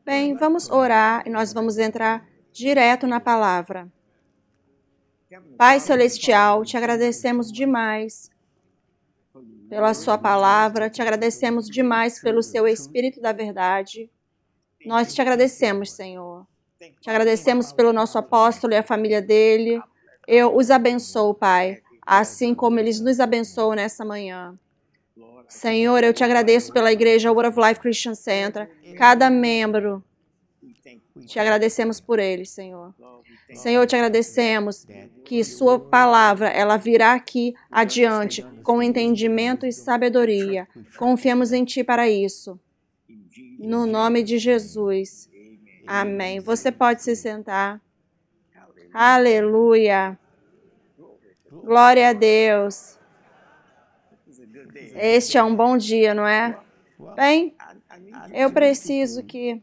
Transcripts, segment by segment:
Bem, vamos orar e nós vamos entrar direto na palavra. Pai Celestial, te agradecemos demais pela sua palavra, te agradecemos demais pelo seu Espírito da verdade. Nós te agradecemos, Senhor. Te agradecemos pelo nosso apóstolo e a família dele. Eu os abençoo, Pai, assim como eles nos abençoam nessa manhã. Senhor, eu te agradeço pela igreja Word of Life Christian Center, cada membro. Te agradecemos por eles, Senhor. Senhor, te agradecemos que sua palavra, ela virá aqui adiante com entendimento e sabedoria. Confiamos em ti para isso. No nome de Jesus. Amém. Você pode se sentar. Aleluia. Glória a Deus. Este é um bom dia, não é? Bem, eu preciso que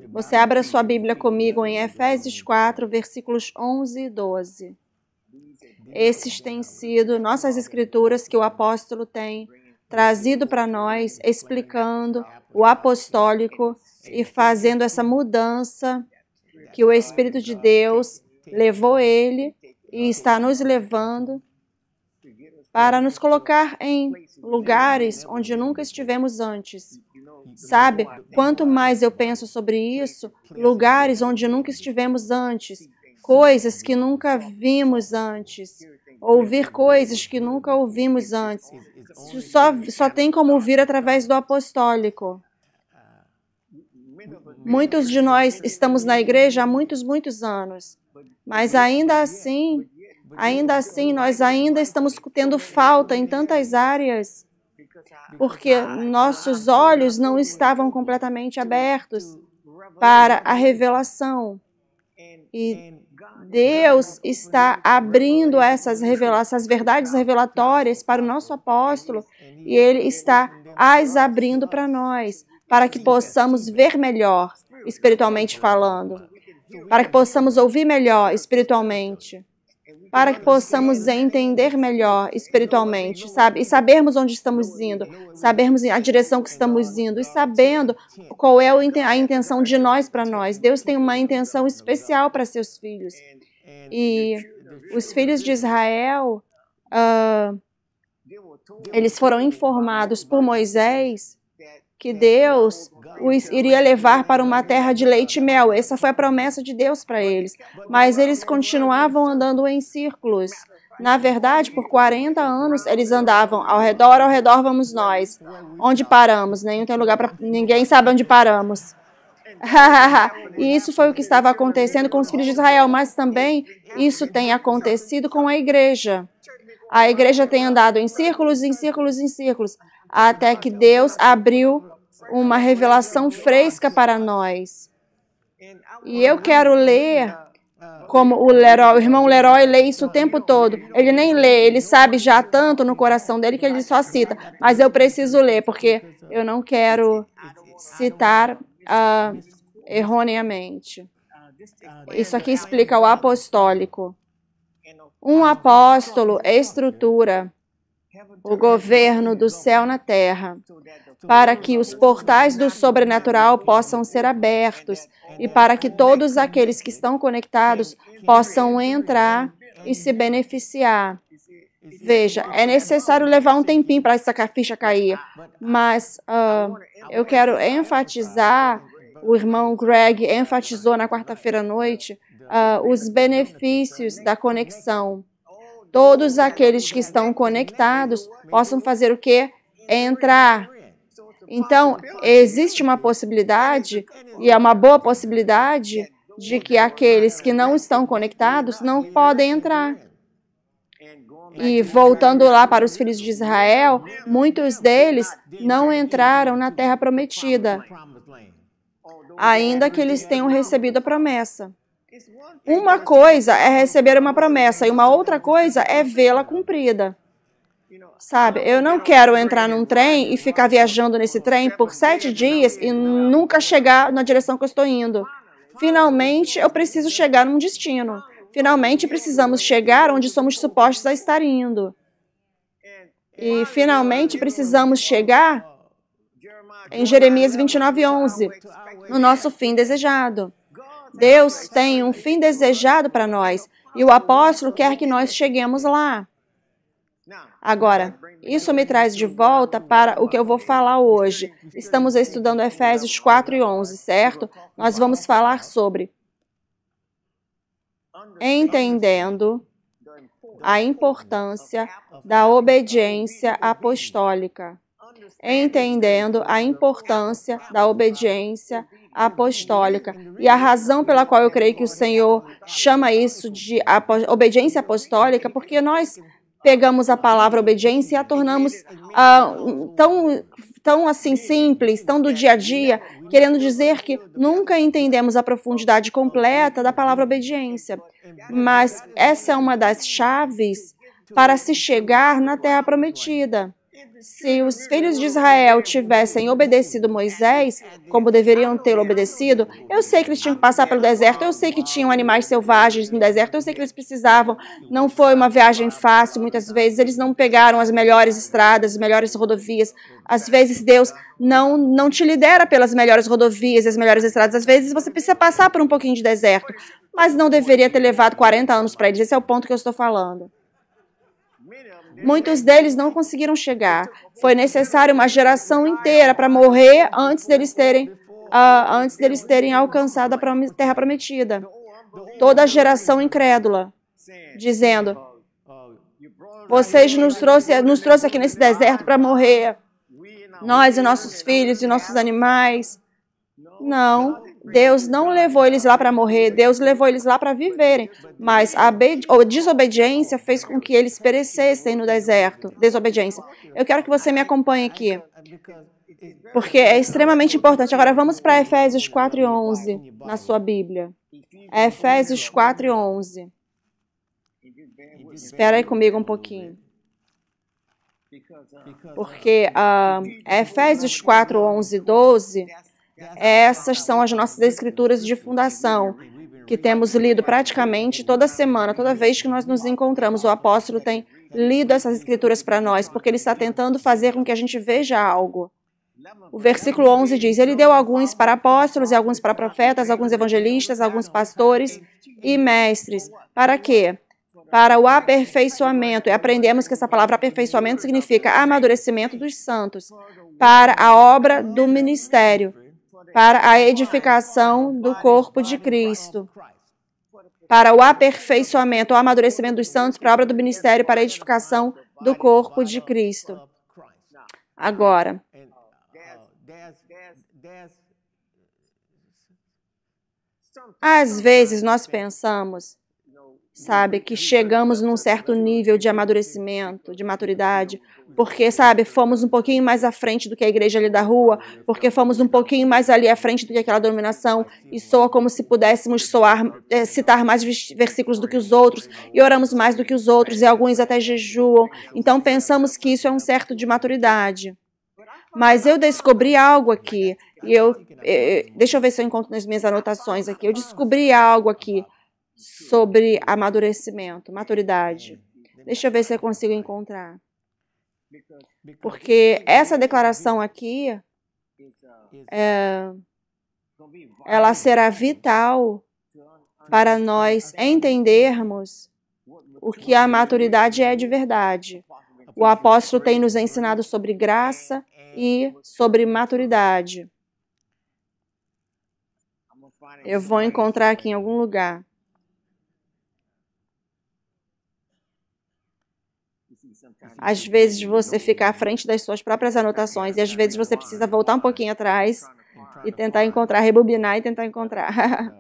você abra sua Bíblia comigo em Efésios 4, versículos 11 e 12. Esses têm sido nossas escrituras que o apóstolo tem trazido para nós, explicando o apostólico e fazendo essa mudança que o Espírito de Deus levou ele e está nos levando para nos colocar em lugares onde nunca estivemos antes. Sabe, quanto mais eu penso sobre isso, lugares onde nunca estivemos antes, coisas que nunca vimos antes, ouvir coisas que nunca ouvimos antes. Só tem como ouvir através do apostólico. Muitos de nós estamos na igreja há muitos anos, mas ainda assim, nós ainda estamos tendo falta em tantas áreas, porque nossos olhos não estavam completamente abertos para a revelação. E Deus está abrindo essas verdades revelatórias para o nosso apóstolo, e Ele está as abrindo para nós, para que possamos ver melhor, espiritualmente falando, para que possamos ouvir melhor, espiritualmente, para que possamos entender melhor, espiritualmente, sabe? E sabermos onde estamos indo, sabermos a direção que estamos indo, e sabendo qual é a intenção de nós para nós. Deus tem uma intenção especial para seus filhos. E os filhos de Israel, eles foram informados por Moisés que Deus os iria levar para uma terra de leite e mel. Essa foi a promessa de Deus para eles. Mas eles continuavam andando em círculos. Na verdade, por 40 anos, eles andavam ao redor vamos nós. Onde paramos? Nenhum tem lugar para... Ninguém sabe onde paramos. E isso foi o que estava acontecendo com os filhos de Israel, mas também isso tem acontecido com a igreja. A igreja tem andado em círculos, até que Deus abriu uma revelação fresca para nós. E eu quero ler como o irmão Leroy lê isso o tempo todo. Ele nem lê, ele sabe já tanto no coração dele que ele só cita. Mas eu preciso ler, porque eu não quero citar erroneamente. Isso aqui explica o apostólico. Um apóstolo estrutura o governo do céu na terra, para que os portais do sobrenatural possam ser abertos e para que todos aqueles que estão conectados possam entrar e se beneficiar. Veja, é necessário levar um tempinho para essa ficha cair, mas eu quero enfatizar, o irmão Greg enfatizou na quarta-feira à noite, os benefícios da conexão. Todos aqueles que estão conectados possam fazer o quê? Entrar. Então, existe uma possibilidade, e é uma boa possibilidade, de que aqueles que não estão conectados não podem entrar. E voltando lá para os filhos de Israel, muitos deles não entraram na terra prometida, ainda que eles tenham recebido a promessa. Uma coisa é receber uma promessa e uma outra coisa é vê-la cumprida. Sabe, eu não quero entrar num trem e ficar viajando nesse trem por 7 dias e nunca chegar na direção que eu estou indo. Finalmente, eu preciso chegar num destino. Finalmente, precisamos chegar onde somos supostos a estar indo. E, finalmente, precisamos chegar em Jeremias 29:11, no nosso fim desejado. Deus tem um fim desejado para nós, e o apóstolo quer que nós cheguemos lá. Agora, isso me traz de volta para o que eu vou falar hoje. Estamos estudando Efésios 4:11, certo? Nós vamos falar sobre entendendo a importância da obediência apostólica. Entendendo a importância da obediência apostólica. E a razão pela qual eu creio que o Senhor chama isso de obediência apostólica, porque nós pegamos a palavra obediência e a tornamos tão assim simples, tão do dia a dia, querendo dizer que nunca entendemos a profundidade completa da palavra obediência. Mas essa é uma das chaves para se chegar na Terra Prometida. Se os filhos de Israel tivessem obedecido Moisés, como deveriam tê-lo obedecido, eu sei que eles tinham que passar pelo deserto, eu sei que tinham animais selvagens no deserto, eu sei que eles precisavam, não foi uma viagem fácil, muitas vezes eles não pegaram as melhores estradas, as melhores rodovias. Às vezes Deus não te lidera pelas melhores rodovias, as melhores estradas, às vezes você precisa passar por um pouquinho de deserto, mas não deveria ter levado 40 anos para eles, esse é o ponto que eu estou falando. Muitos deles não conseguiram chegar. Foi necessário uma geração inteira para morrer antes deles terem alcançado a Terra Prometida. Toda a geração incrédula, dizendo, vocês nos trouxe aqui nesse deserto para morrer. Nós e nossos filhos e nossos animais. Não, Deus não levou eles lá para morrer, Deus levou eles lá para viverem. Mas a desobediência fez com que eles perecessem no deserto. Desobediência. Eu quero que você me acompanhe aqui, porque é extremamente importante. Agora vamos para Efésios 4:11 na sua Bíblia. Efésios 4:11. Espera aí comigo um pouquinho. Porque Efésios 4:11, 12... essas são as nossas escrituras de fundação, que temos lido praticamente toda semana, toda vez que nós nos encontramos. O apóstolo tem lido essas escrituras para nós, porque ele está tentando fazer com que a gente veja algo. O versículo 11 diz, ele deu alguns para apóstolos, e alguns para profetas, alguns evangelistas, alguns pastores e mestres. Para quê? Para o aperfeiçoamento. E aprendemos que essa palavra aperfeiçoamento significa amadurecimento dos santos, para a obra do ministério, para a edificação do corpo de Cristo, para o aperfeiçoamento, o amadurecimento dos santos, para a obra do ministério, para a edificação do corpo de Cristo. Agora, às vezes nós pensamos, sabe, que chegamos num certo nível de amadurecimento, de maturidade, porque, sabe, fomos um pouquinho mais à frente do que a igreja ali da rua, porque fomos um pouquinho mais ali à frente do que aquela denominação, e soa como se pudéssemos citar mais versículos do que os outros, e oramos mais do que os outros, e alguns até jejuam. Então, pensamos que isso é um certo de maturidade. Mas eu descobri algo aqui, e deixa eu ver se eu encontro nas minhas anotações aqui. Eu descobri algo aqui sobre amadurecimento, maturidade. Deixa eu ver se eu consigo encontrar. Porque essa declaração aqui, ela será vital para nós entendermos o que a maturidade é de verdade. O apóstolo tem nos ensinado sobre graça e sobre maturidade. Eu vou encontrar aqui em algum lugar. Às vezes você fica à frente das suas próprias anotações e às vezes você precisa voltar um pouquinho atrás e tentar encontrar, rebobinar e tentar encontrar.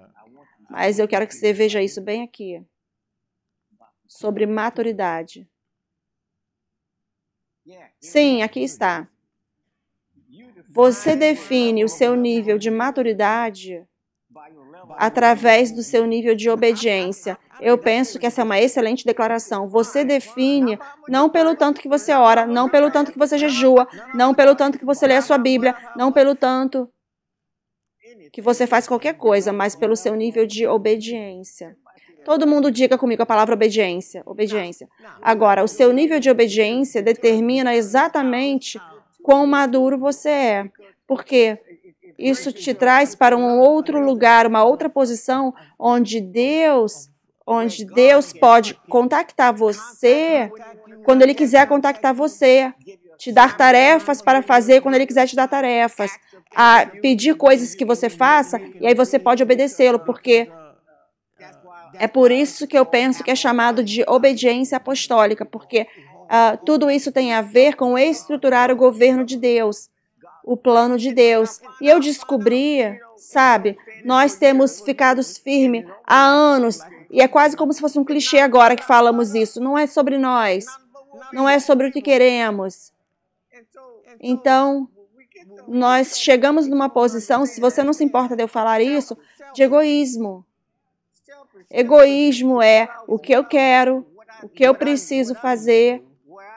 Mas eu quero que você veja isso bem aqui. Sobre maturidade. Sim, aqui está. Você define o seu nível de maturidade através do seu nível de obediência. Eu penso que essa é uma excelente declaração. Você define não pelo tanto que você ora, não pelo tanto que você jejua, não pelo tanto que você lê a sua Bíblia, não pelo tanto que você faz qualquer coisa, mas pelo seu nível de obediência. Todo mundo diga comigo a palavra obediência. Obediência. Agora, o seu nível de obediência determina exatamente quão maduro você é. Porque isso te traz para um outro lugar, uma outra posição, onde Deus pode contactar você quando Ele quiser contactar você. Te dar tarefas para fazer quando Ele quiser te dar tarefas. A pedir coisas que você faça, e aí você pode obedecê-lo, porque é por isso que eu penso que é chamado de obediência apostólica, porque tudo isso tem a ver com estruturar o governo de Deus, o plano de Deus. E eu descobri, sabe, nós temos ficado firmes há anos, e é quase como se fosse um clichê agora que falamos isso. Não é sobre nós, não é sobre o que queremos. Então, nós chegamos numa posição, se você não se importa de eu falar isso, de egoísmo. Egoísmo é o que eu quero, o que eu preciso fazer,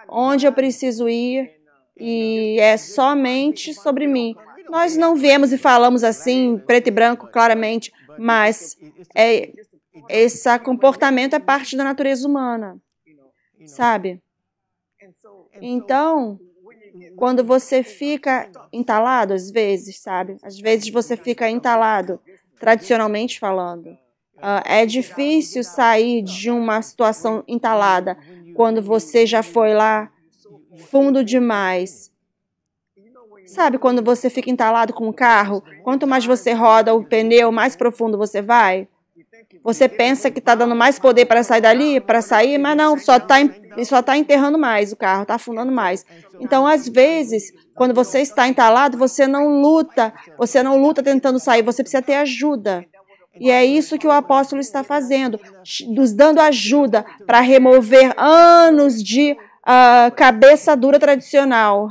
onde eu preciso ir, e é somente sobre mim. Nós não viemos e falamos assim, preto e branco, claramente, mas esse comportamento é parte da natureza humana, sabe? Então, quando você fica entalado, às vezes, sabe? Às vezes você fica entalado, tradicionalmente falando. É difícil sair de uma situação entalada quando você já foi lá fundo demais. Sabe quando você fica entalado com um carro? Quanto mais você roda o pneu, mais profundo você vai? Você pensa que está dando mais poder para sair dali, para sair, mas não, só está enterrando mais o carro, está afundando mais. Então, às vezes, quando você está entalado, você não luta tentando sair, você precisa ter ajuda. E é isso que o apóstolo está fazendo, nos dando ajuda para remover anos de cabeça dura tradicional.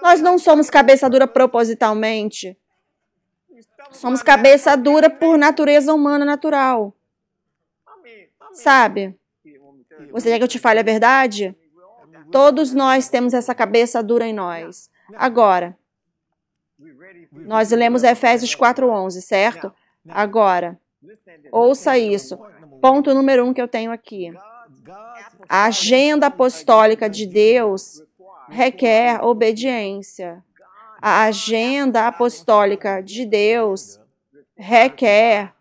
Nós não somos cabeça dura propositalmente. Somos cabeça dura por natureza humana natural. Sabe? Você quer que eu te fale a verdade? Todos nós temos essa cabeça dura em nós. Agora, nós lemos Efésios 4:11, certo? Agora, ouça isso. Ponto número 1 que eu tenho aqui. A agenda apostólica de Deus requer obediência. A agenda apostólica de Deus requer,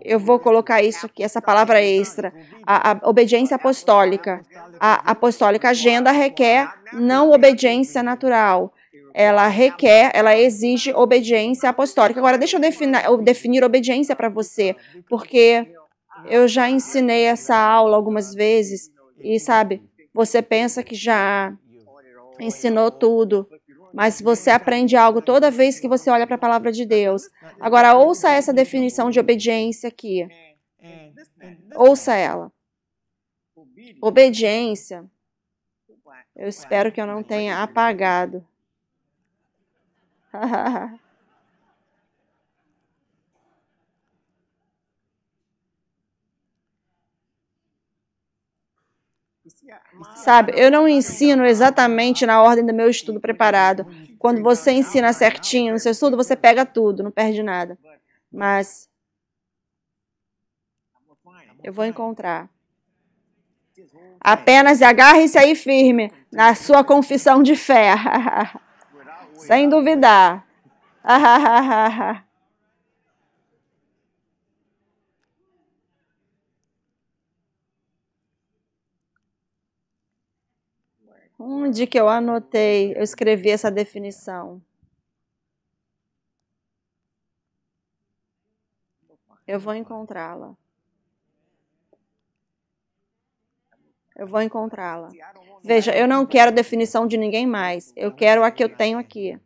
eu vou colocar isso aqui, essa palavra extra, a obediência apostólica. A apostólica agenda requer não obediência natural. Ela exige obediência apostólica. Agora, deixa eu definir obediência para você, porque eu já ensinei essa aula algumas vezes e, sabe, você pensa que já ensinou tudo, mas você aprende algo toda vez que você olha para a palavra de Deus. Agora, ouça essa definição de obediência aqui. Ouça ela. Obediência. Eu espero que eu não tenha apagado. Sabe, eu não ensino exatamente na ordem do meu estudo preparado. Quando você ensina certinho no seu estudo, você pega tudo, não perde nada. Mas eu vou encontrar. Apenas agarre-se aí firme na sua confissão de fé. Sem duvidar. Onde que eu anotei, eu escrevi essa definição. Eu vou encontrá-la. Eu vou encontrá-la. Veja, eu não quero a definição de ninguém mais. Eu quero a que eu tenho aqui.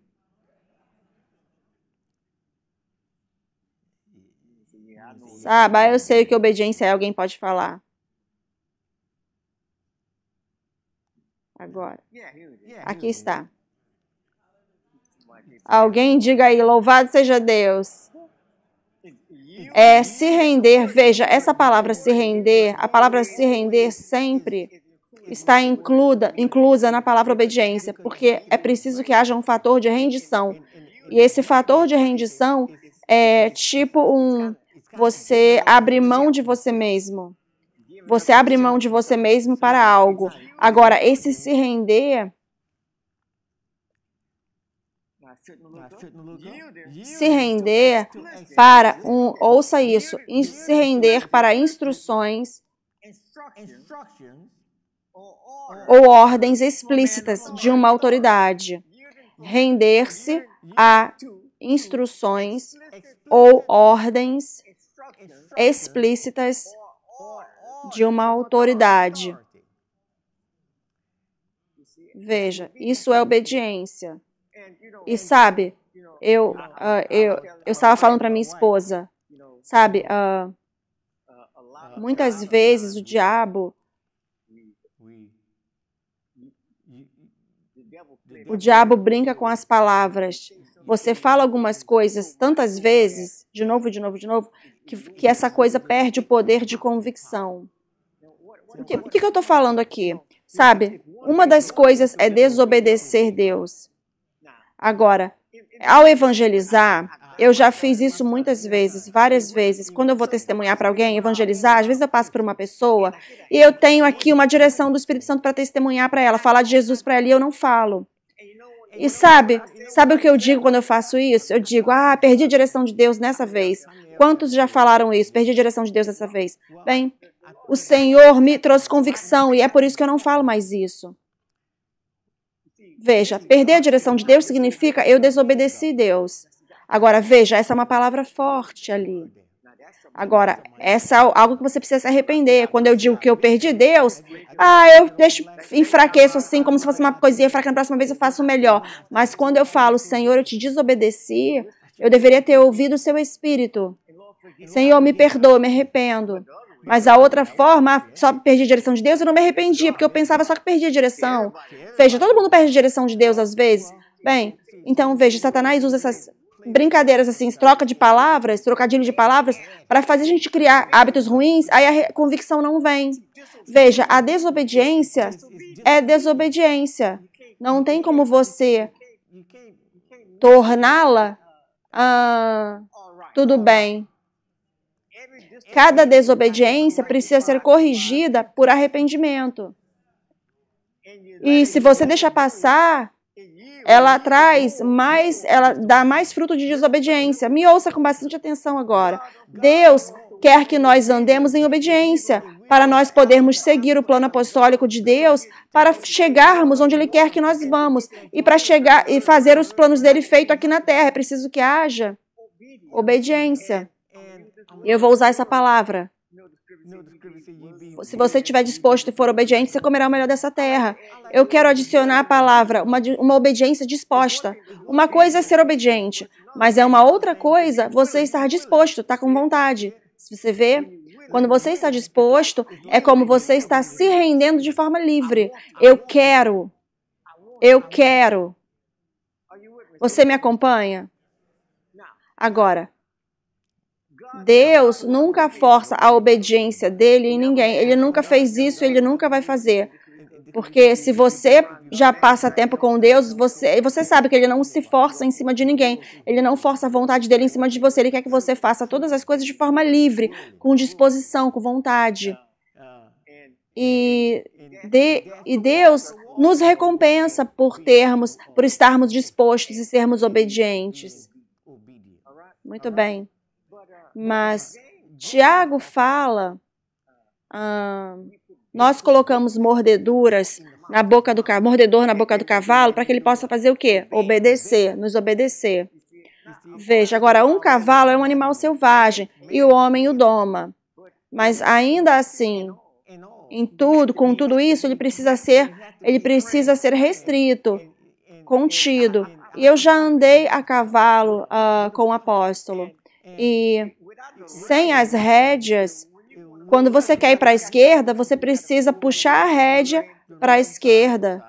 Sabe, eu sei o que obediência é, alguém pode falar. Agora, aqui está. Alguém diga aí, louvado seja Deus. É se render, veja, essa palavra se render, a palavra se render sempre está inclusa na palavra obediência, porque é preciso que haja um fator de rendição. E esse fator de rendição é tipo você abre mão de você mesmo. Você abre mão de você mesmo para algo. Agora, esse se render... Se render para ouça isso, se render para instruções ou ordens explícitas de uma autoridade. Render-se a instruções ou ordens explícitas de uma autoridade. Veja, isso é obediência. E sabe, eu estava falando para minha esposa, sabe, muitas vezes o diabo brinca com as palavras. Você fala algumas coisas tantas vezes, de novo, que essa coisa perde o poder de convicção. O que eu estou falando aqui? Sabe, uma das coisas é desobedecer Deus. Agora, ao evangelizar, eu já fiz isso muitas vezes, várias vezes. Quando eu vou testemunhar para alguém, evangelizar, às vezes eu passo por uma pessoa e eu tenho aqui uma direção do Espírito Santo para testemunhar para ela, falar de Jesus para ela e eu não falo. E sabe o que eu digo quando eu faço isso? Eu digo, perdi a direção de Deus nessa vez. Quantos já falaram isso? Perdi a direção de Deus dessa vez. Bem, o Senhor me trouxe convicção e é por isso que eu não falo mais isso. Veja, perder a direção de Deus significa eu desobedeci Deus. Agora, veja, essa é uma palavra forte ali. Agora, essa é algo que você precisa se arrepender. Quando eu digo que eu perdi Deus, eu enfraqueço assim, como se fosse uma coisinha fraca, na próxima vez eu faço melhor. Mas quando eu falo, Senhor, eu te desobedeci, eu deveria ter ouvido o seu Espírito. Senhor, me perdoa, me arrependo. Mas a outra forma, só perdi a direção de Deus, eu não me arrependia, porque eu pensava só que perdi a direção. Veja, todo mundo perde a direção de Deus às vezes. Bem, então veja, Satanás usa essas brincadeiras assim, troca de palavras, trocadilho de palavras, para fazer a gente criar hábitos ruins, aí a convicção não vem. Veja, a desobediência é desobediência. Não tem como você torná-la tudo bem. Cada desobediência precisa ser corrigida por arrependimento. E se você deixar passar, ela dá mais fruto de desobediência. Me ouça com bastante atenção agora. Deus quer que nós andemos em obediência, para nós podermos seguir o plano apostólico de Deus, para chegarmos onde Ele quer que nós vamos. E para chegar e fazer os planos dele feito aqui na terra, é preciso que haja obediência. Eu vou usar essa palavra. Se você estiver disposto e for obediente, você comerá o melhor dessa terra. Eu quero adicionar a palavra, uma obediência disposta. Uma coisa é ser obediente, mas é uma outra coisa você estar disposto, estar com vontade. Se você vê, quando você está disposto, é como você está se rendendo de forma livre. Eu quero. Você me acompanha? Agora, Deus nunca força a obediência dele em ninguém. Ele nunca fez isso, ele nunca vai fazer. Porque se você já passa tempo com Deus, você sabe que ele não se força em cima de ninguém. Ele não força a vontade dele em cima de você. Ele quer que você faça todas as coisas de forma livre, com disposição, com vontade. E Deus nos recompensa por estarmos dispostos e sermos obedientes. Muito bem. Mas Tiago fala, nós colocamos mordedor na boca do cavalo para que ele possa fazer o quê? Nos obedecer. Veja, agora um cavalo é um animal selvagem e o homem o doma. Mas ainda assim, com tudo isso, ele precisa ser restrito, contido. E eu já andei a cavalo com o apóstolo. E sem as rédeas, quando você quer ir para a esquerda, você precisa puxar a rédea para a esquerda.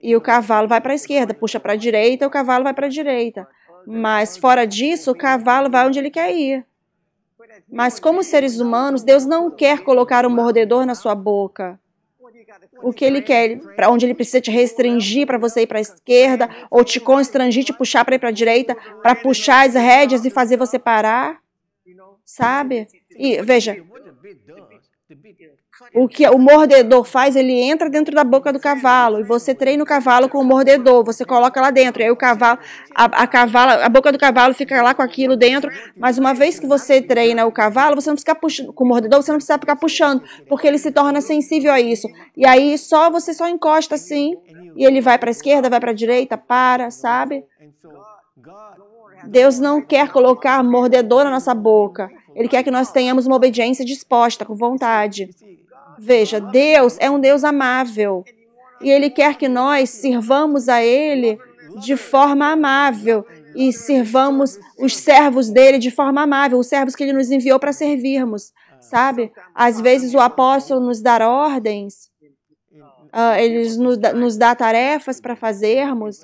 E o cavalo vai para a esquerda, puxa para a direita, o cavalo vai para a direita. Mas fora disso, o cavalo vai onde ele quer ir. Mas como seres humanos, Deus não quer colocar um mordedor na sua boca. O que ele quer, para onde ele precisa te restringir para você ir para a esquerda, ou te constrangir, te puxar para ir para a direita, para puxar as rédeas e fazer você parar? sabe? E veja, o que o mordedor faz, ele entra dentro da boca do cavalo, e você treina o cavalo com o mordedor, você coloca lá dentro, e aí o cavalo, a boca do cavalo fica lá com aquilo dentro, mas uma vez que você treina o cavalo, você não precisa puxar, com o mordedor, você não precisa ficar puxando, porque ele se torna sensível a isso. E aí você só encosta assim, e ele vai para a esquerda, vai para a direita, para, sabe? Deus não quer colocar mordedor na nossa boca. Ele quer que nós tenhamos uma obediência disposta, com vontade. Veja, Deus é um Deus amável. E Ele quer que nós sirvamos a Ele de forma amável. E sirvamos os servos dEle de forma amável. Os servos que Ele nos enviou para servirmos. Sabe? Às vezes o apóstolo nos dá ordens. Ele nos dá tarefas para fazermos.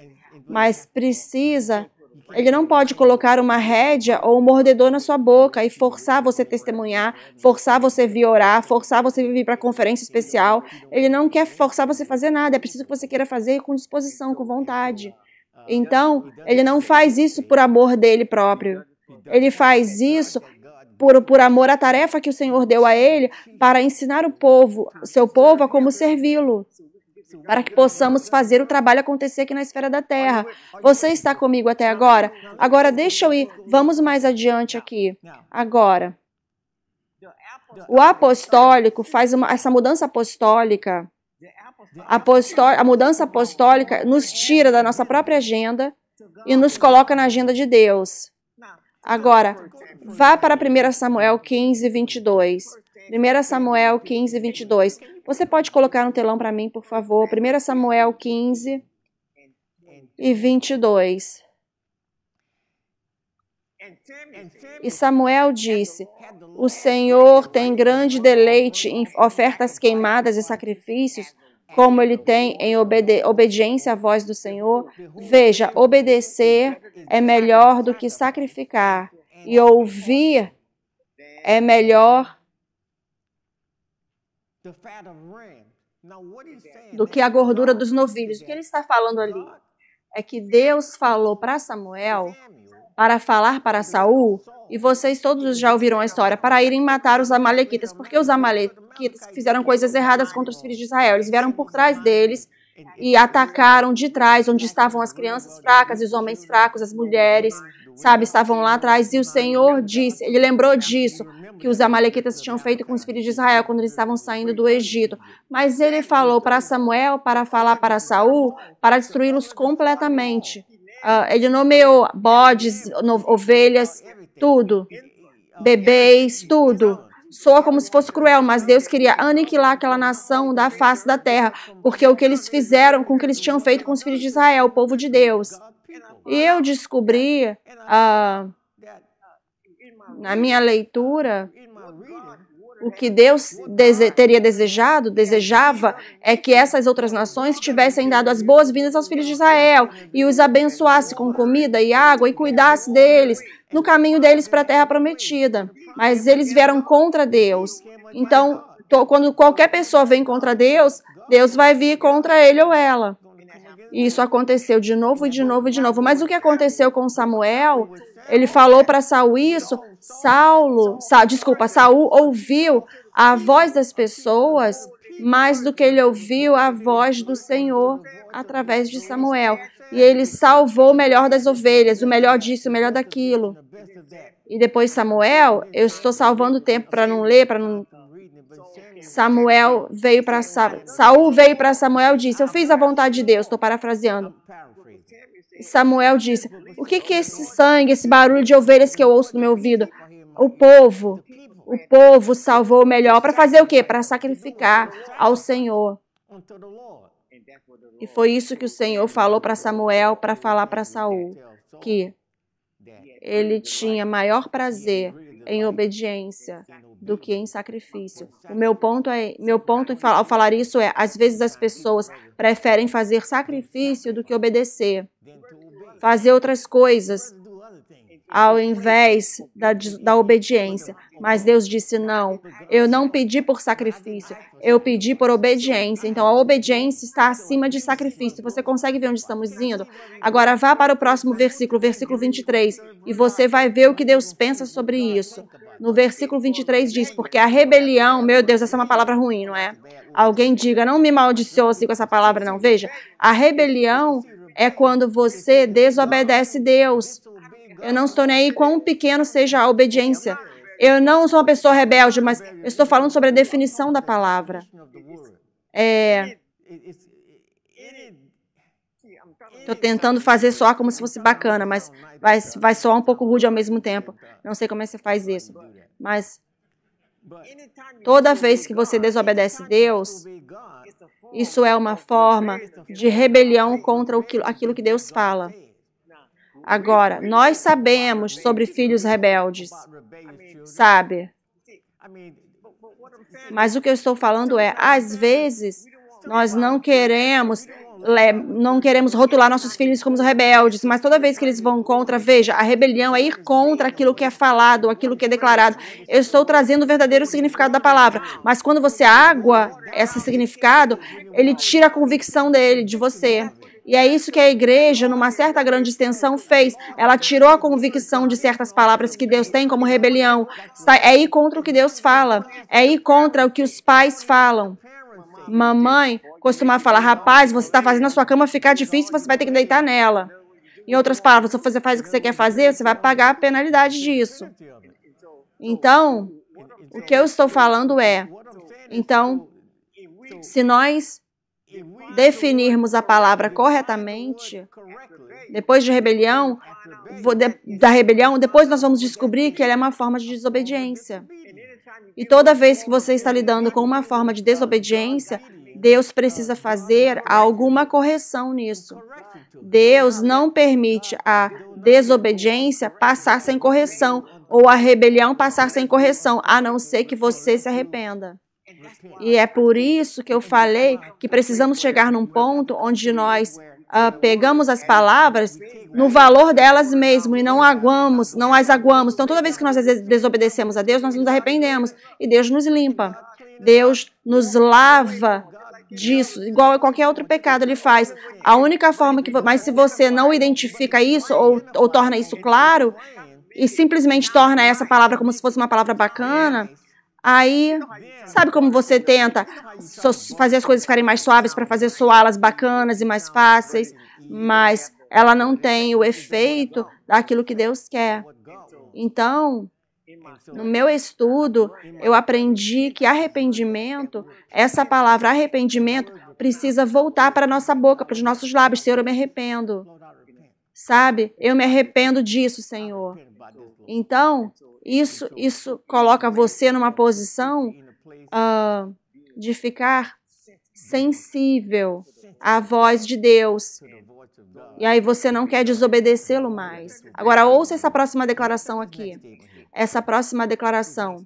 Mas precisa... Ele não pode colocar uma rédea ou um mordedor na sua boca e forçar você a testemunhar, forçar você a vir orar, forçar você a vir para a conferência especial. Ele não quer forçar você a fazer nada, é preciso que você queira fazer com disposição, com vontade. Então, ele não faz isso por amor dele próprio. Ele faz isso por amor à tarefa que o Senhor deu a ele para ensinar o povo, seu povo, a como servi-lo. Para que possamos fazer o trabalho acontecer aqui na esfera da terra. Você está comigo até agora? Agora deixa eu ir, vamos mais adiante aqui. Agora, o apostólico faz essa mudança apostólica. A mudança apostólica nos tira da nossa própria agenda e nos coloca na agenda de Deus. Agora, vá para 1 Samuel 15, 22. 1 Samuel 15, 22. Você pode colocar no telão para mim, por favor? 1 Samuel 15 e 22. E Samuel disse: o Senhor tem grande deleite em ofertas queimadas e sacrifícios, como ele tem em obediência à voz do Senhor. Veja, obedecer é melhor do que sacrificar, e ouvir é melhor do que a gordura dos novilhos. O que ele está falando ali é que Deus falou para Samuel para falar para Saul, e vocês todos já ouviram a história, para irem matar os amalequitas, porque os amalequitas fizeram coisas erradas contra os filhos de Israel. Eles vieram por trás deles e atacaram de trás, onde estavam as crianças fracas e os homens fracos, as mulheres, sabe, estavam lá atrás. E o Senhor disse, ele lembrou disso, que os amalequitas tinham feito com os filhos de Israel quando eles estavam saindo do Egito. Mas ele falou para Samuel, para falar para Saul, para destruí-los completamente. Ele nomeou bodes, ovelhas, tudo, bebês, tudo. Soa como se fosse cruel, mas Deus queria aniquilar aquela nação da face da terra, porque o que eles fizeram com o que eles tinham feito com os filhos de Israel, o povo de Deus. E eu descobri, na minha leitura, o que Deus desejava é que essas outras nações tivessem dado as boas-vindas aos filhos de Israel e os abençoasse com comida e água e cuidasse deles no caminho deles para a terra prometida. Mas eles vieram contra Deus. Então, quando qualquer pessoa vem contra Deus, Deus vai vir contra ele ou ela. E isso aconteceu de novo e de novo e de novo. Mas o que aconteceu com Samuel? Ele falou para Saul isso. Saul ouviu a voz das pessoas mais do que ele ouviu a voz do Senhor através de Samuel. E ele salvou o melhor das ovelhas, o melhor disso, o melhor daquilo. E depois Samuel, eu estou salvando o tempo para não ler, para não... Saul veio para Samuel e disse, eu fiz a vontade de Deus, estou parafraseando. Samuel disse, o que é esse sangue, esse barulho de ovelhas que eu ouço no meu ouvido? O povo salvou o melhor. Para fazer o quê? Para sacrificar ao Senhor. E foi isso que o Senhor falou para Samuel, para falar para Saul, que ele tinha maior prazer em obediência do que em sacrifício. O meu ponto ao falar isso é, às vezes as pessoas preferem fazer sacrifício do que obedecer. Fazer outras coisas. ao invés da obediência. Mas Deus disse, não, eu não pedi por sacrifício, eu pedi por obediência. Então, a obediência está acima de sacrifício. Você consegue ver onde estamos indo? Agora, vá para o próximo versículo, versículo 23, e você vai ver o que Deus pensa sobre isso. No versículo 23 diz, porque a rebelião, meu Deus, essa é uma palavra ruim, não é? Alguém diga, não me amaldiçoe com essa palavra, não. Veja, a rebelião é quando você desobedece Deus. Eu não estou nem aí quão pequeno seja a obediência. Eu não sou uma pessoa rebelde, mas eu estou falando sobre a definição da palavra. Estou tentando fazer soar como se fosse bacana, mas vai soar um pouco rude ao mesmo tempo. Não sei como é que você faz isso. Mas toda vez que você desobedece Deus, isso é uma forma de rebelião contra aquilo que Deus fala. Agora, nós sabemos sobre filhos rebeldes, sabe? Mas o que eu estou falando é, às vezes, nós não queremos rotular nossos filhos como rebeldes, mas toda vez que eles vão contra, veja, a rebelião é ir contra aquilo que é falado, aquilo que é declarado. Eu estou trazendo o verdadeiro significado da palavra, mas quando você água esse significado, ele tira a convicção dele, de você. E é isso que a igreja, numa certa grande extensão, fez. Ela tirou a convicção de certas palavras que Deus tem como rebelião. É ir contra o que Deus fala. É ir contra o que os pais falam. Mamãe costuma falar, rapaz, você está fazendo a sua cama ficar difícil, você vai ter que deitar nela. Em outras palavras, se você faz o que você quer fazer, você vai pagar a penalidade disso. Então, o que eu estou falando é, então, se nós definirmos a palavra corretamente, depois de rebelião, depois nós vamos descobrir que ela é uma forma de desobediência. E toda vez que você está lidando com uma forma de desobediência, Deus precisa fazer alguma correção nisso. Deus não permite a desobediência passar sem correção, ou a rebelião passar sem correção, a não ser que você se arrependa. E é por isso que eu falei que precisamos chegar num ponto onde nós pegamos as palavras no valor delas mesmo e não as aguamos. Então, toda vez que nós desobedecemos a Deus, nós nos arrependemos e Deus nos limpa. Deus nos lava disso, igual a qualquer outro pecado ele faz. A única forma mas se você não identifica isso ou torna isso claro e simplesmente torna essa palavra como se fosse uma palavra bacana, aí, sabe como você tenta fazer as coisas ficarem mais suaves para fazer soá-las bacanas e mais fáceis, mas ela não tem o efeito daquilo que Deus quer. Então, no meu estudo, eu aprendi que arrependimento, essa palavra arrependimento, precisa voltar para a nossa boca, para os nossos lábios. Senhor, eu me arrependo. Sabe? Eu me arrependo disso, Senhor. Então, isso coloca você numa posição de ficar sensível à voz de Deus. E aí você não quer desobedecê-lo mais. Agora, ouça essa próxima declaração aqui. Essa próxima declaração.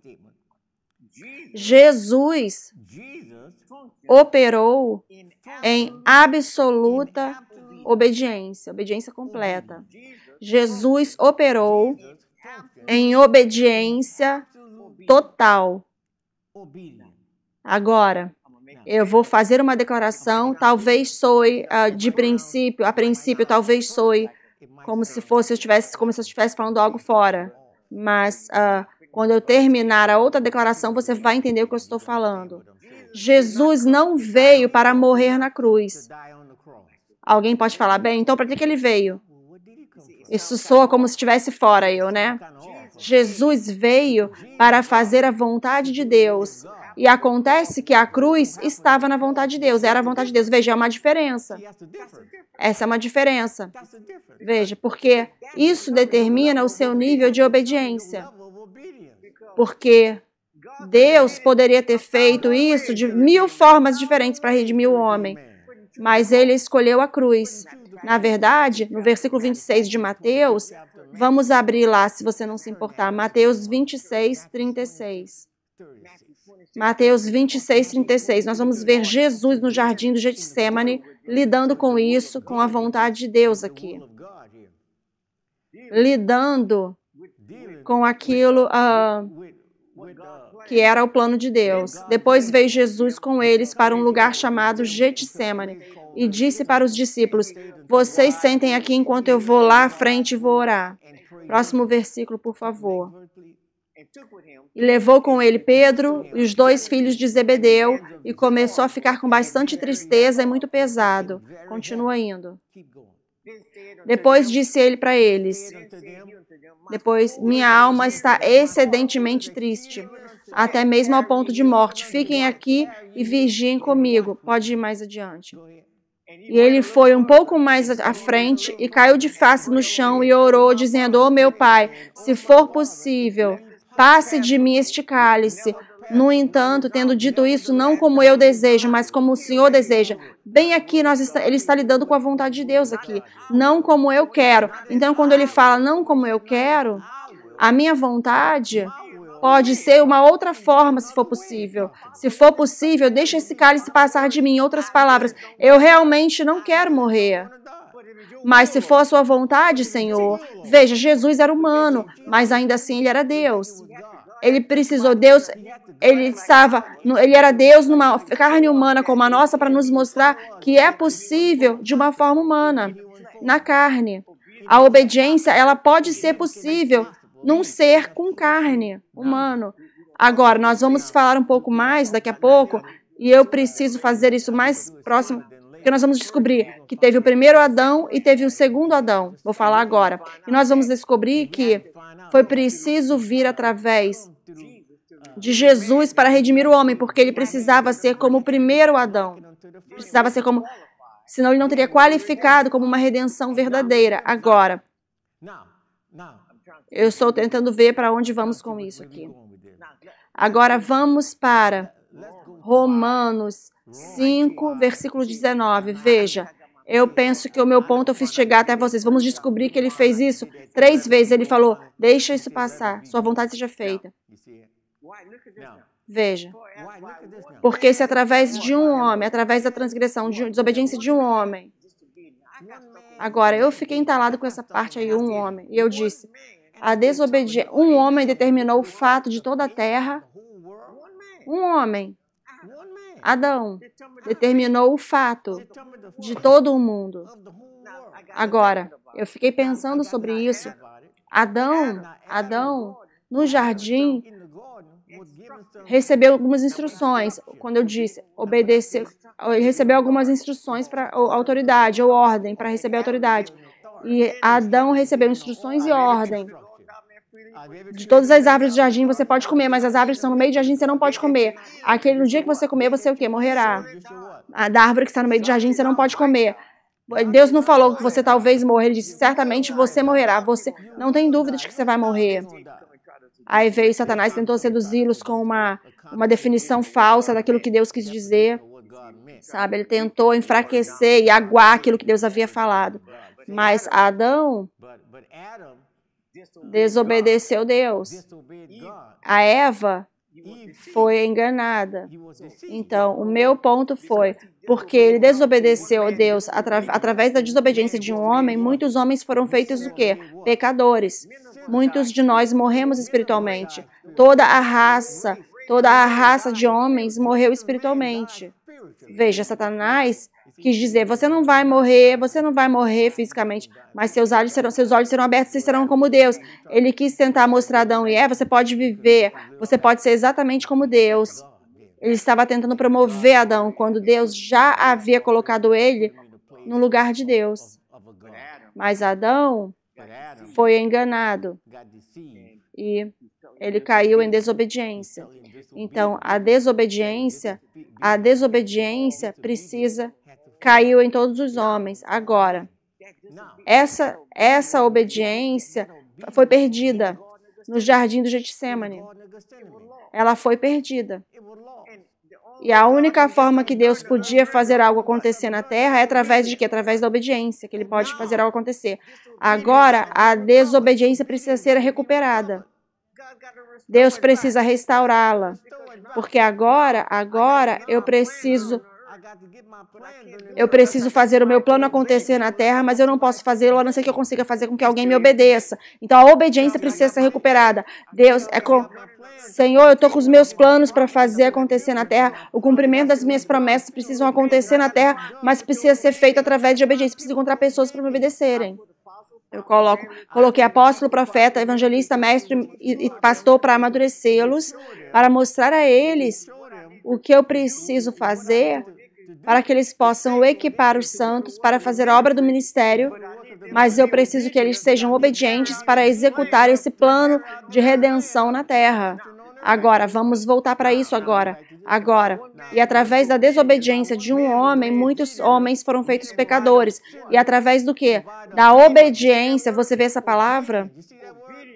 Jesus operou em absoluta obediência, obediência completa. Jesus operou em obediência total. Agora, eu vou fazer uma declaração, talvez soe de princípio, a princípio talvez soe como se eu estivesse falando algo fora. Mas quando eu terminar a outra declaração, você vai entender o que eu estou falando. Jesus não veio para morrer na cruz. Alguém pode falar, bem, então para que ele veio? Isso soa como se estivesse fora né? Jesus veio para fazer a vontade de Deus. E acontece que a cruz estava na vontade de Deus, era a vontade de Deus. Veja, é uma diferença. Essa é uma diferença. Veja, porque isso determina o seu nível de obediência. Porque Deus poderia ter feito isso de 1000 formas diferentes para redimir o homem. Mas ele escolheu a cruz. Na verdade, no versículo 26 de Mateus, vamos abrir lá, se você não se importar, Mateus 26, 36. Mateus 26, 36. Nós vamos ver Jesus no jardim do Getsemane, lidando com isso, com a vontade de Deus aqui. lidando com aquilo que era o plano de Deus. Depois veio Jesus com eles para um lugar chamado Getsêmani e disse para os discípulos: vocês sentem aqui enquanto eu vou lá à frente e vou orar. Próximo versículo, por favor. E levou com ele Pedro e os 2 filhos de Zebedeu e começou a ficar com bastante tristeza e muito pesado. Continua indo. Depois disse ele para eles: minha alma está excedentemente triste, até mesmo ao ponto de morte. Fiquem aqui e vigiem comigo. Pode ir mais adiante. E ele foi um pouco mais à frente e caiu de face no chão e orou, dizendo: ó meu Pai, se for possível, passe de mim este cálice. No entanto, tendo dito isso, não como eu desejo, mas como o Senhor deseja. Bem aqui, ele está lidando com a vontade de Deus aqui. Não como eu quero. Então, quando ele fala não como eu quero, a minha vontade pode ser uma outra forma, se for possível. Se for possível, deixa esse cálice passar de mim. Em outras palavras, eu realmente não quero morrer. Mas se for a sua vontade, Senhor, veja, Jesus era humano, mas ainda assim ele era Deus. Ele precisou, Deus, ele era Deus numa carne humana como a nossa para nos mostrar que é possível de uma forma humana, na carne. A obediência, ela pode ser possível num ser com carne, humano. Agora, nós vamos falar um pouco mais daqui a pouco, e eu preciso fazer isso mais próximo, porque nós vamos descobrir que teve o primeiro Adão e teve o segundo Adão. Vou falar agora. E nós vamos descobrir que foi preciso vir através de Jesus para redimir o homem, porque ele precisava ser como o primeiro Adão. Precisava ser como... Senão ele não teria qualificado como uma redenção verdadeira. Agora, eu estou tentando ver para onde vamos com isso aqui. Agora vamos para Romanos 5, versículo 19. Veja, eu penso que o meu ponto eu fiz chegar até vocês. Vamos descobrir que ele fez isso 3 vezes. Ele falou, deixa isso passar, sua vontade seja feita. Veja, porque se através de um homem, através da transgressão, de desobediência de um homem. Agora, eu fiquei entalado com essa parte aí, um homem. E eu disse, a desobediência, um homem determinou o fato de toda a terra. Um homem, Adão, determinou o fato de todo o mundo. Agora, eu fiquei pensando sobre isso. Adão, no jardim, recebeu algumas instruções. Quando eu disse obedecer, ele recebeu algumas instruções para autoridade ou ordem para receber autoridade. E Adão recebeu instruções e ordem. De todas as árvores do jardim você pode comer, mas as árvores que estão no meio do jardim você não pode comer. No dia que você comer, você o quê? Morrerá. Da árvore que está no meio do jardim você não pode comer. Deus não falou que você talvez morra. Ele disse, certamente você morrerá. Você não tem dúvida de que você vai morrer. Aí veio Satanás e tentou seduzi-los com uma definição falsa daquilo que Deus quis dizer. Sabe, ele tentou enfraquecer e aguar aquilo que Deus havia falado. Mas Adão desobedeceu Deus. A Eva foi enganada. Então, o meu ponto foi, porque ele desobedeceu a Deus através da desobediência de um homem, muitos homens foram feitos o quê? Pecadores. Muitos de nós morremos espiritualmente. Toda a raça de homens morreu espiritualmente. Veja, Satanás quis dizer, você não vai morrer fisicamente, mas seus olhos serão abertos, vocês serão como Deus. Ele quis tentar mostrar a Adão e Eva, você pode viver, você pode ser exatamente como Deus. Ele estava tentando promover Adão, quando Deus já havia colocado ele no lugar de Deus. Mas Adão foi enganado e ele caiu em desobediência. Então, a desobediência caiu em todos os homens. Agora, essa obediência foi perdida no jardim do Getsêmani. Ela foi perdida. E a única forma que Deus podia fazer algo acontecer na terra é através de quê? Através da obediência, que ele pode fazer algo acontecer. Agora, a desobediência precisa ser recuperada. Deus precisa restaurá-la. Porque agora eu preciso Eu preciso fazer o meu plano acontecer na terra, mas eu não posso fazê-lo a não ser que eu consiga fazer com que alguém me obedeça. Então, a obediência precisa ser recuperada. Deus, Senhor, eu estou com os meus planos para fazer acontecer na terra. O cumprimento das minhas promessas precisam acontecer na terra, mas precisa ser feito através de obediência. Preciso encontrar pessoas para me obedecerem. Eu coloquei apóstolo, profeta, evangelista, mestre e pastor para amadurecê-los, para mostrar a eles o que eu preciso fazer para que eles possam equipar os santos para fazer a obra do ministério, mas eu preciso que eles sejam obedientes para executar esse plano de redenção na terra. Agora, vamos voltar para isso agora. E através da desobediência de um homem, muitos homens foram feitos pecadores. E através do quê? Da obediência, você vê essa palavra?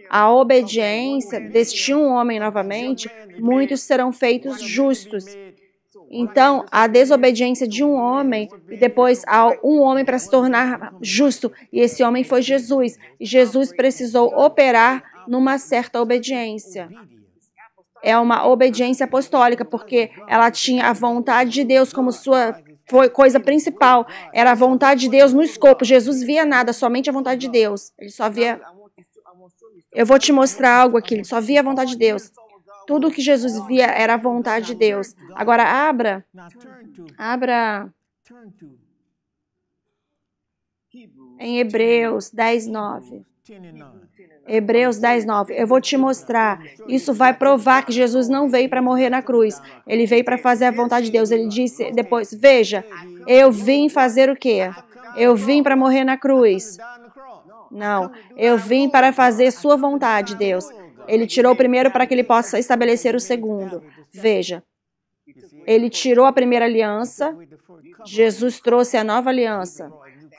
A obediência deste um homem novamente, muitos serão feitos justos. Então, a desobediência de um homem, e depois um homem para se tornar justo, e esse homem foi Jesus. E Jesus precisou operar numa certa obediência. É uma obediência apostólica, porque ela tinha a vontade de Deus como sua coisa principal. Era a vontade de Deus no escopo. Jesus via nada, somente a vontade de Deus. Ele só via... Eu vou te mostrar algo aqui, ele só via a vontade de Deus. Tudo que Jesus via era a vontade de Deus. Agora, abra em Hebreus 10:9. Hebreus 10:9. Eu vou te mostrar. Isso vai provar que Jesus não veio para morrer na cruz. Ele veio para fazer a vontade de Deus. Ele disse depois, veja, eu vim fazer o quê? Eu vim para morrer na cruz. Não, eu vim para fazer sua vontade, Deus. Ele tirou o primeiro para que ele possa estabelecer o segundo. Veja, ele tirou a primeira aliança, Jesus trouxe a nova aliança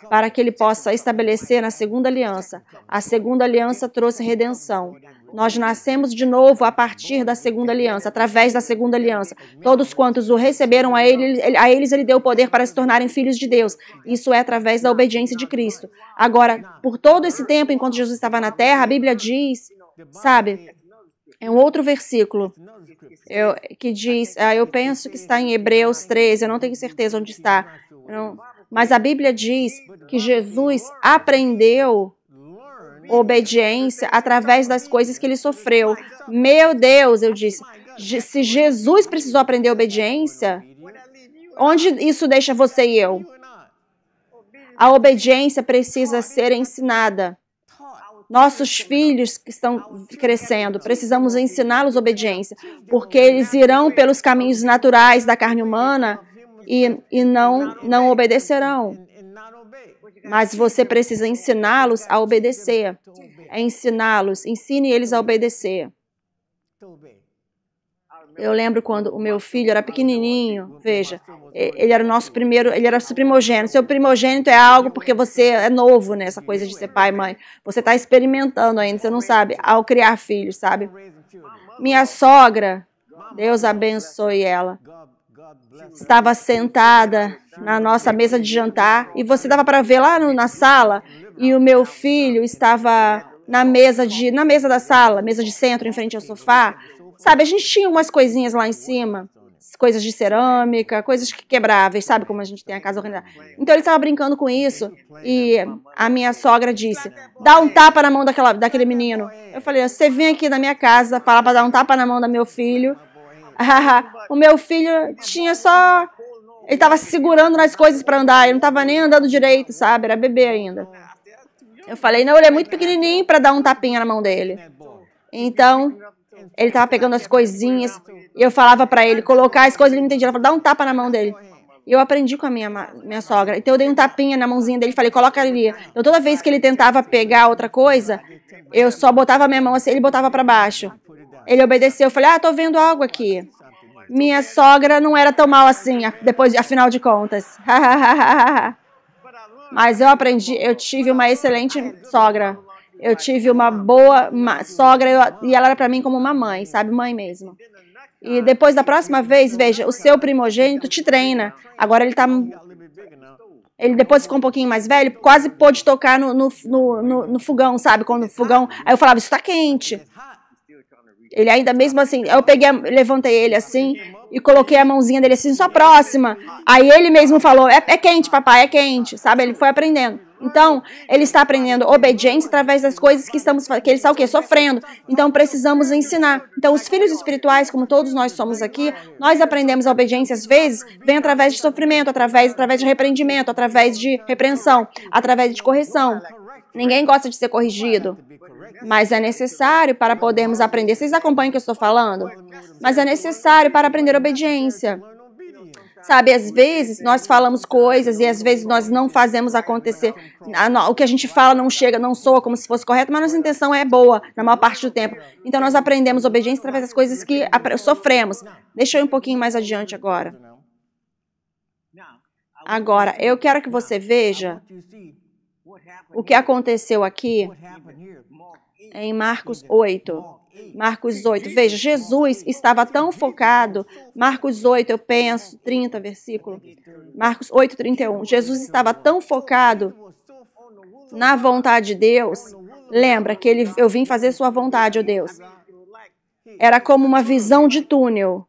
para que ele possa estabelecer na segunda aliança. A segunda aliança trouxe redenção. Nós nascemos de novo a partir da segunda aliança, através da segunda aliança. Todos quantos o receberam a eles ele deu o poder para se tornarem filhos de Deus. Isso é através da obediência de Cristo. Agora, por todo esse tempo, enquanto Jesus estava na terra, a Bíblia diz, sabe, é um outro versículo que diz, eu penso que está em Hebreus 13, eu não tenho certeza onde está, mas a Bíblia diz que Jesus aprendeu obediência através das coisas que ele sofreu. Meu Deus, eu disse, se Jesus precisou aprender obediência, onde isso deixa você e eu? A obediência precisa ser ensinada. Nossos filhos que estão crescendo, precisamos ensiná-los obediência, porque eles irão pelos caminhos naturais da carne humana e não obedecerão. Mas você precisa ensiná-los a obedecer. Ensine eles a obedecer. Eu lembro quando o meu filho era pequenininho, veja, ele era o nosso primeiro, ele era o primogênito. Seu primogênito é algo porque você é novo nessa coisa de ser pai e mãe. Você está experimentando ainda, você não sabe, ao criar filhos, sabe? Minha sogra, Deus abençoe ela, estava sentada na nossa mesa de jantar e você dava para ver lá na sala e o meu filho estava na mesa da sala, mesa de centro, em frente ao sofá. Sabe, a gente tinha umas coisinhas lá em cima, coisas de cerâmica, coisas quebráveis, sabe como a gente tem a casa organizada. Então ele estava brincando com isso e a minha sogra disse, dá um tapa na mão daquele menino. Eu falei, você vem aqui na minha casa falar para dar um tapa na mão do meu filho. O meu filho tinha só... Ele estava se segurando nas coisas para andar, ele não estava nem andando direito, sabe? Era bebê ainda. Eu falei, não, ele é muito pequenininho para dar um tapinha na mão dele. Então, ele estava pegando as coisinhas e eu falava para ele colocar as coisas, ele não entendia. Ela falou, dá um tapa na mão dele. E eu aprendi com a minha sogra. Então, eu dei um tapinha na mãozinha dele e falei, coloca ali. Então, toda vez que ele tentava pegar outra coisa, eu só botava a minha mão assim, ele botava para baixo. Ele obedeceu. Eu falei, tô vendo algo aqui. Minha sogra não era tão mal assim, afinal de contas. Mas eu aprendi, eu tive uma excelente sogra. Eu tive uma boa sogra e ela era para mim como uma mãe, sabe? Mãe mesmo. E depois da próxima vez, veja, o seu primogênito te treina. Agora ele depois ficou um pouquinho mais velho, quase pôde tocar no fogão, sabe? Quando o fogão... Aí eu falava, isso tá quente. Ele ainda mesmo assim, eu levantei ele assim, e coloquei a mãozinha dele assim, só próxima. Aí ele mesmo falou, é quente, papai, é quente, sabe? Ele foi aprendendo. Então, ele está aprendendo obediência através das coisas que ele está o quê? Sofrendo. Então, precisamos ensinar. Então, os filhos espirituais, como todos nós somos aqui, nós aprendemos a obediência, às vezes, vem através de sofrimento, através de repreendimento, através de repreensão, através de correção. Ninguém gosta de ser corrigido, mas é necessário para podermos aprender. Vocês acompanham o que eu estou falando? Mas é necessário para aprender obediência. Sabe, às vezes nós falamos coisas e às vezes nós não fazemos acontecer. O que a gente fala não chega, não soa como se fosse correto, mas nossa intenção é boa na maior parte do tempo. Então nós aprendemos obediência através das coisas que sofremos. Deixa eu ir um pouquinho mais adiante agora. Agora, eu quero que você veja o que aconteceu aqui em Marcos 8. Marcos 8, veja, Jesus estava tão focado, Marcos 8, eu penso, 30 versículo, Marcos 8, 31, Jesus estava tão focado na vontade de Deus, lembra que eu vim fazer sua vontade, ó Deus, era como uma visão de túnel.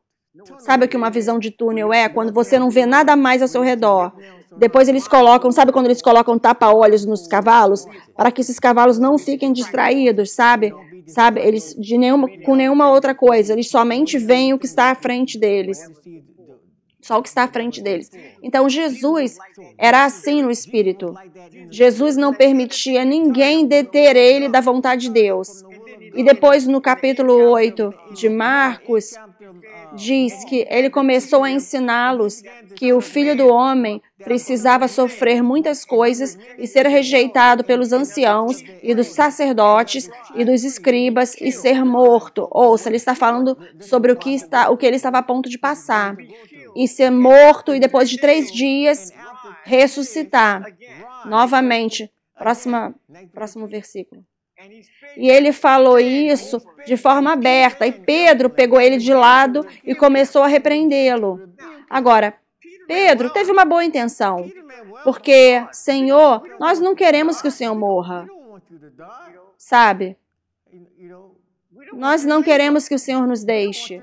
Sabe o que uma visão de túnel é? Quando você não vê nada mais ao seu redor. Depois eles colocam, sabe quando eles colocam tapa-olhos nos cavalos? Para que esses cavalos não fiquem distraídos, sabe? Eles com nenhuma outra coisa. Eles somente veem o que está à frente deles. Só o que está à frente deles. Então Jesus era assim no Espírito. Jesus não permitia ninguém deter ele da vontade de Deus. E depois no capítulo 8 de Marcos, diz que ele começou a ensiná-los que o Filho do Homem precisava sofrer muitas coisas e ser rejeitado pelos anciãos e dos sacerdotes e dos escribas e ser morto. Ouça, ele está falando sobre o que ele estava a ponto de passar. E ser morto e depois de 3 dias ressuscitar. Novamente, próximo versículo. E ele falou isso de forma aberta. E Pedro pegou ele de lado e começou a repreendê-lo. Agora, Pedro teve uma boa intenção. Porque, Senhor, nós não queremos que o Senhor morra. Sabe? Nós não queremos que o Senhor nos deixe.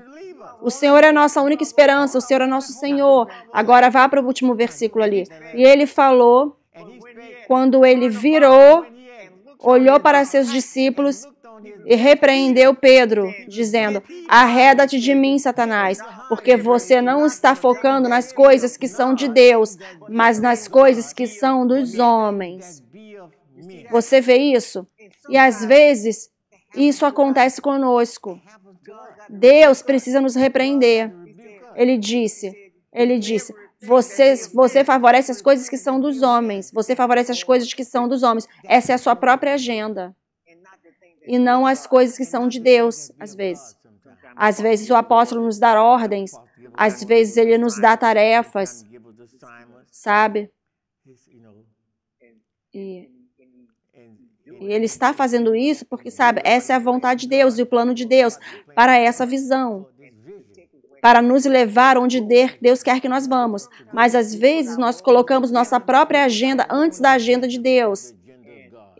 O Senhor é a nossa única esperança. O Senhor é nosso Senhor. Agora vá para o último versículo ali. E ele falou, quando ele virou, olhou para seus discípulos e repreendeu Pedro, dizendo, arreda-te de mim, Satanás, porque você não está focando nas coisas que são de Deus, mas nas coisas que são dos homens. Você vê isso? E às vezes, isso acontece conosco. Deus precisa nos repreender. Ele disse, você favorece as coisas que são dos homens. Você favorece as coisas que são dos homens. Essa é a sua própria agenda. E não as coisas que são de Deus, às vezes. Às vezes o apóstolo nos dá ordens. Às vezes ele nos dá tarefas. Sabe? E ele está fazendo isso porque, sabe, essa é a vontade de Deus e o plano de Deus para essa visão. Para nos levar onde Deus quer que nós vamos. Mas, às vezes, nós colocamos nossa própria agenda antes da agenda de Deus.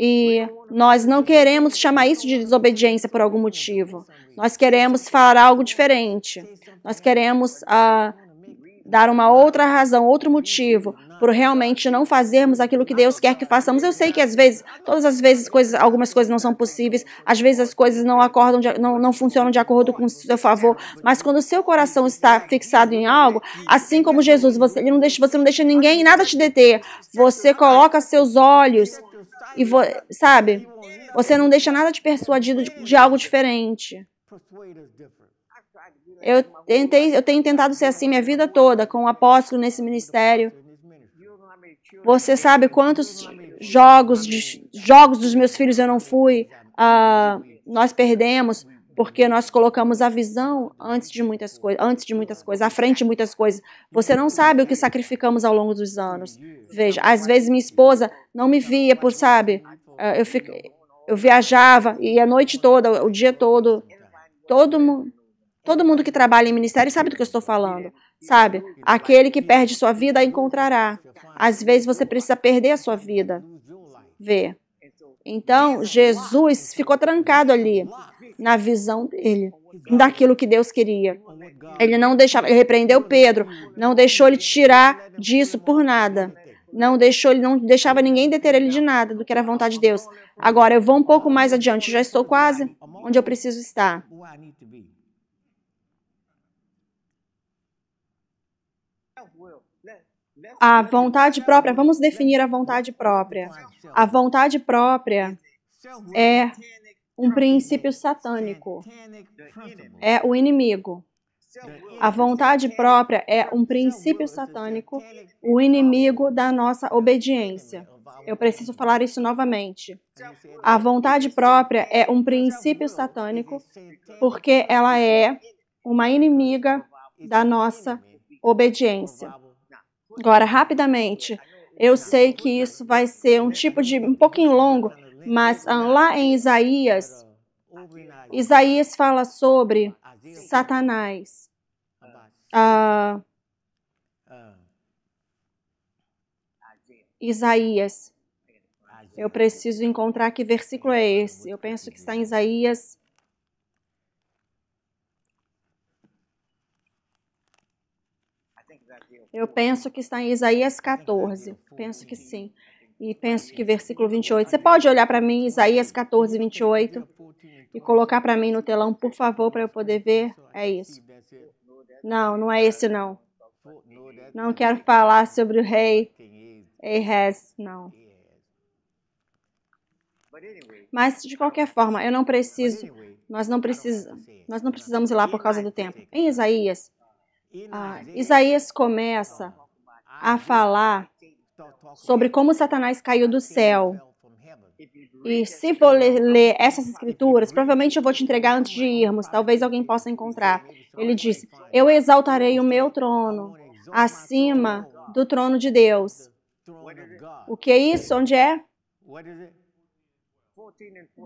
E nós não queremos chamar isso de desobediência por algum motivo. Nós queremos falar algo diferente. Nós queremos dar uma outra razão, outro motivo, por realmente não fazermos aquilo que Deus quer que façamos. Eu sei que às vezes, todas as vezes, algumas coisas não são possíveis, às vezes as coisas não funcionam de acordo com o seu favor, mas quando o seu coração está fixado em algo, assim como Jesus, você não deixa ninguém, nada te deter, você coloca seus olhos e, sabe, você não deixa nada te persuadido de algo diferente. Eu tenho tentado ser assim minha vida toda, com o apóstolo nesse ministério. Você sabe quantos jogos dos meus filhos eu não fui, nós perdemos, porque nós colocamos a visão antes de muitas coisas, à frente de muitas coisas. Você não sabe o que sacrificamos ao longo dos anos. Veja, às vezes minha esposa não me via, sabe, eu viajava e a noite toda, o dia todo, todo mundo que trabalha em ministério sabe do que eu estou falando. Sabe? Aquele que perde sua vida a encontrará. Às vezes você precisa perder a sua vida. Vê. Então, Jesus ficou trancado ali, na visão dele. daquilo que Deus queria. Ele não deixava, ele repreendeu Pedro, não deixou ele tirar disso por nada. Não deixava ninguém deter ele de nada do que era a vontade de Deus. Agora, eu vou um pouco mais adiante, já estou quase onde eu preciso estar. A vontade própria, vamos definir a vontade própria. A vontade própria é um princípio satânico. É o inimigo. A vontade própria é um princípio satânico, o inimigo da nossa obediência. Eu preciso falar isso novamente. A vontade própria é um princípio satânico porque ela é uma inimiga da nossa obediência. Agora, rapidamente, eu sei que isso vai ser um pouquinho longo, mas lá em Isaías, Isaías fala sobre Satanás. Isaías. Eu preciso encontrar que versículo é esse. Eu penso que está em Isaías. Eu penso que está em Isaías 14. Penso que sim. E penso que versículo 28. Você pode olhar para mim, Isaías 14, 28, e colocar para mim no telão, por favor, para eu poder ver? É isso. Não, não é esse não. Não quero falar sobre o rei Ahaz, não. Mas, de qualquer forma, eu não preciso, nós não precisamos ir lá por causa do tempo. Em Isaías, Isaías começa a falar sobre como Satanás caiu do céu. E se for ler essas escrituras, provavelmente eu vou te entregar antes de irmos, talvez alguém possa encontrar. Ele disse, eu exaltarei o meu trono acima do trono de Deus. O que é isso? Onde é?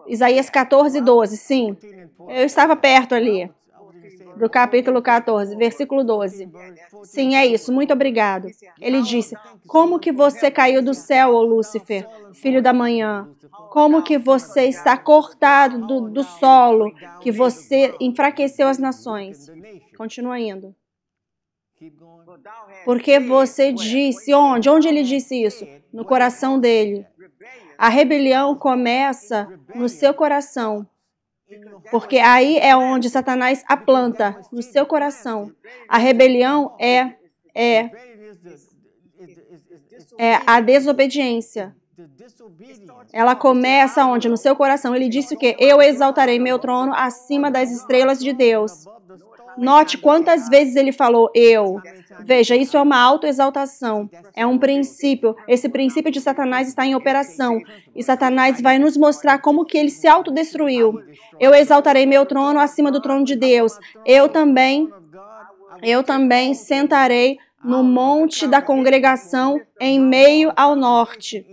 Isaías 14, 12, sim. Eu estava perto ali, do capítulo 14, versículo 12. Sim, é isso, muito obrigado. Ele disse, como que você caiu do céu, ó Lúcifer, filho da manhã? Como que você está cortado do solo, que você enfraqueceu as nações? Continua indo. Porque você disse, onde? Onde ele disse isso? No coração dele. A rebelião começa no seu coração. Porque aí é onde Satanás a planta, no seu coração. A rebelião é a desobediência. Ela começa onde? No seu coração. Ele disse o quê? Eu exaltarei meu trono acima das estrelas de Deus. Note quantas vezes ele falou eu. Veja, isso é uma autoexaltação. É um princípio. Esse princípio de Satanás está em operação. E Satanás vai nos mostrar como que ele se autodestruiu. Eu exaltarei meu trono acima do trono de Deus. Eu também sentarei no monte da congregação em meio ao norte.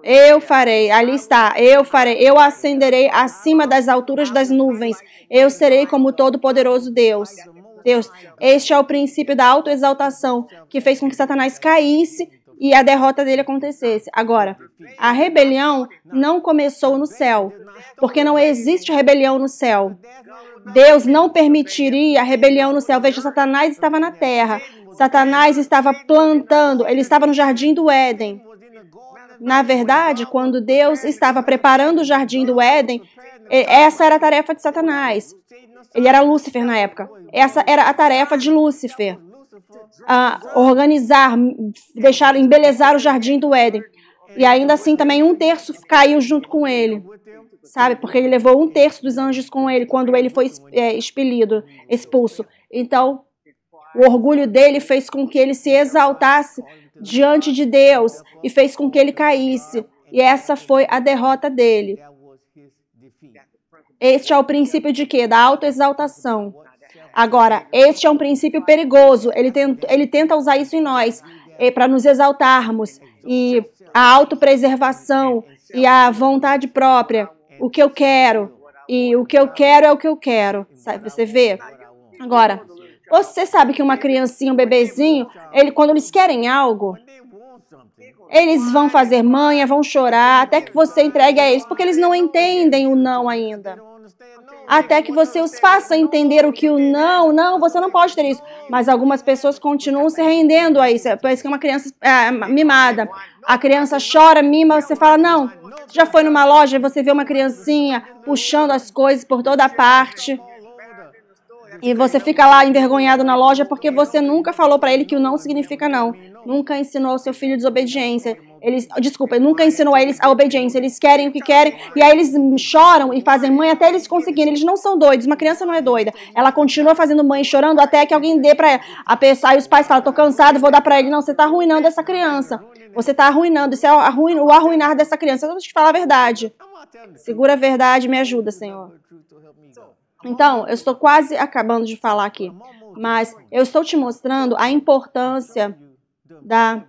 Eu farei, ali está, eu ascenderei acima das alturas das nuvens. Eu serei como o Todo-Poderoso Deus. Este é o princípio da autoexaltação que fez com que Satanás caísse e a derrota dele acontecesse. Agora, a rebelião não começou no céu, porque não existe rebelião no céu. Deus não permitiria a rebelião no céu. Veja, Satanás estava na terra. Satanás estava plantando, ele estava no jardim do Éden. Na verdade, quando Deus estava preparando o jardim do Éden, essa era a tarefa de Satanás. Ele era Lúcifer na época. Essa era a tarefa de Lúcifer. Organizar, embelezar o jardim do Éden. E ainda assim também 1/3 caiu junto com ele. Sabe? Porque ele levou 1/3 dos anjos com ele quando ele foi expulso. Então, o orgulho dele fez com que ele se exaltasse diante de Deus e fez com que ele caísse. E essa foi a derrota dele. Este é o princípio de quê? Da autoexaltação. Agora, este é um princípio perigoso. Ele tenta usar isso em nós para nos exaltarmos. E a autopreservação e a vontade própria. O que eu quero. E o que eu quero é o que eu quero. Sabe? Você vê? Agora, você sabe que uma criancinha, um bebezinho, quando eles querem algo, eles vão fazer manha, vão chorar, até que você entregue a eles, porque eles não entendem o não ainda. até que você os faça entender o que o não, você não pode ter isso. Mas algumas pessoas continuam se rendendo a isso. Parece que é uma criança mimada. A criança chora, mima, você fala, não. Você já foi numa loja e você vê uma criancinha puxando as coisas por toda parte. E você fica lá envergonhado na loja porque você nunca falou para ele que o não significa não. Nunca ensinou ao seu filho desobediência. Nunca ensinou a eles a obediência. Eles querem o que querem e aí eles choram e fazem mãe até eles conseguirem. Eles não são doidos. Uma criança não é doida. Ela continua fazendo mãe chorando até que alguém dê para ela. Aí os pais falam, tô cansado, vou dar para ele. Não, você tá arruinando essa criança. Você tá arruinando. Isso é o arruinar dessa criança. Eu vou te falar a verdade. Segura a verdade e me ajuda, Senhor. Então, eu estou quase acabando de falar aqui, mas eu estou te mostrando a importância da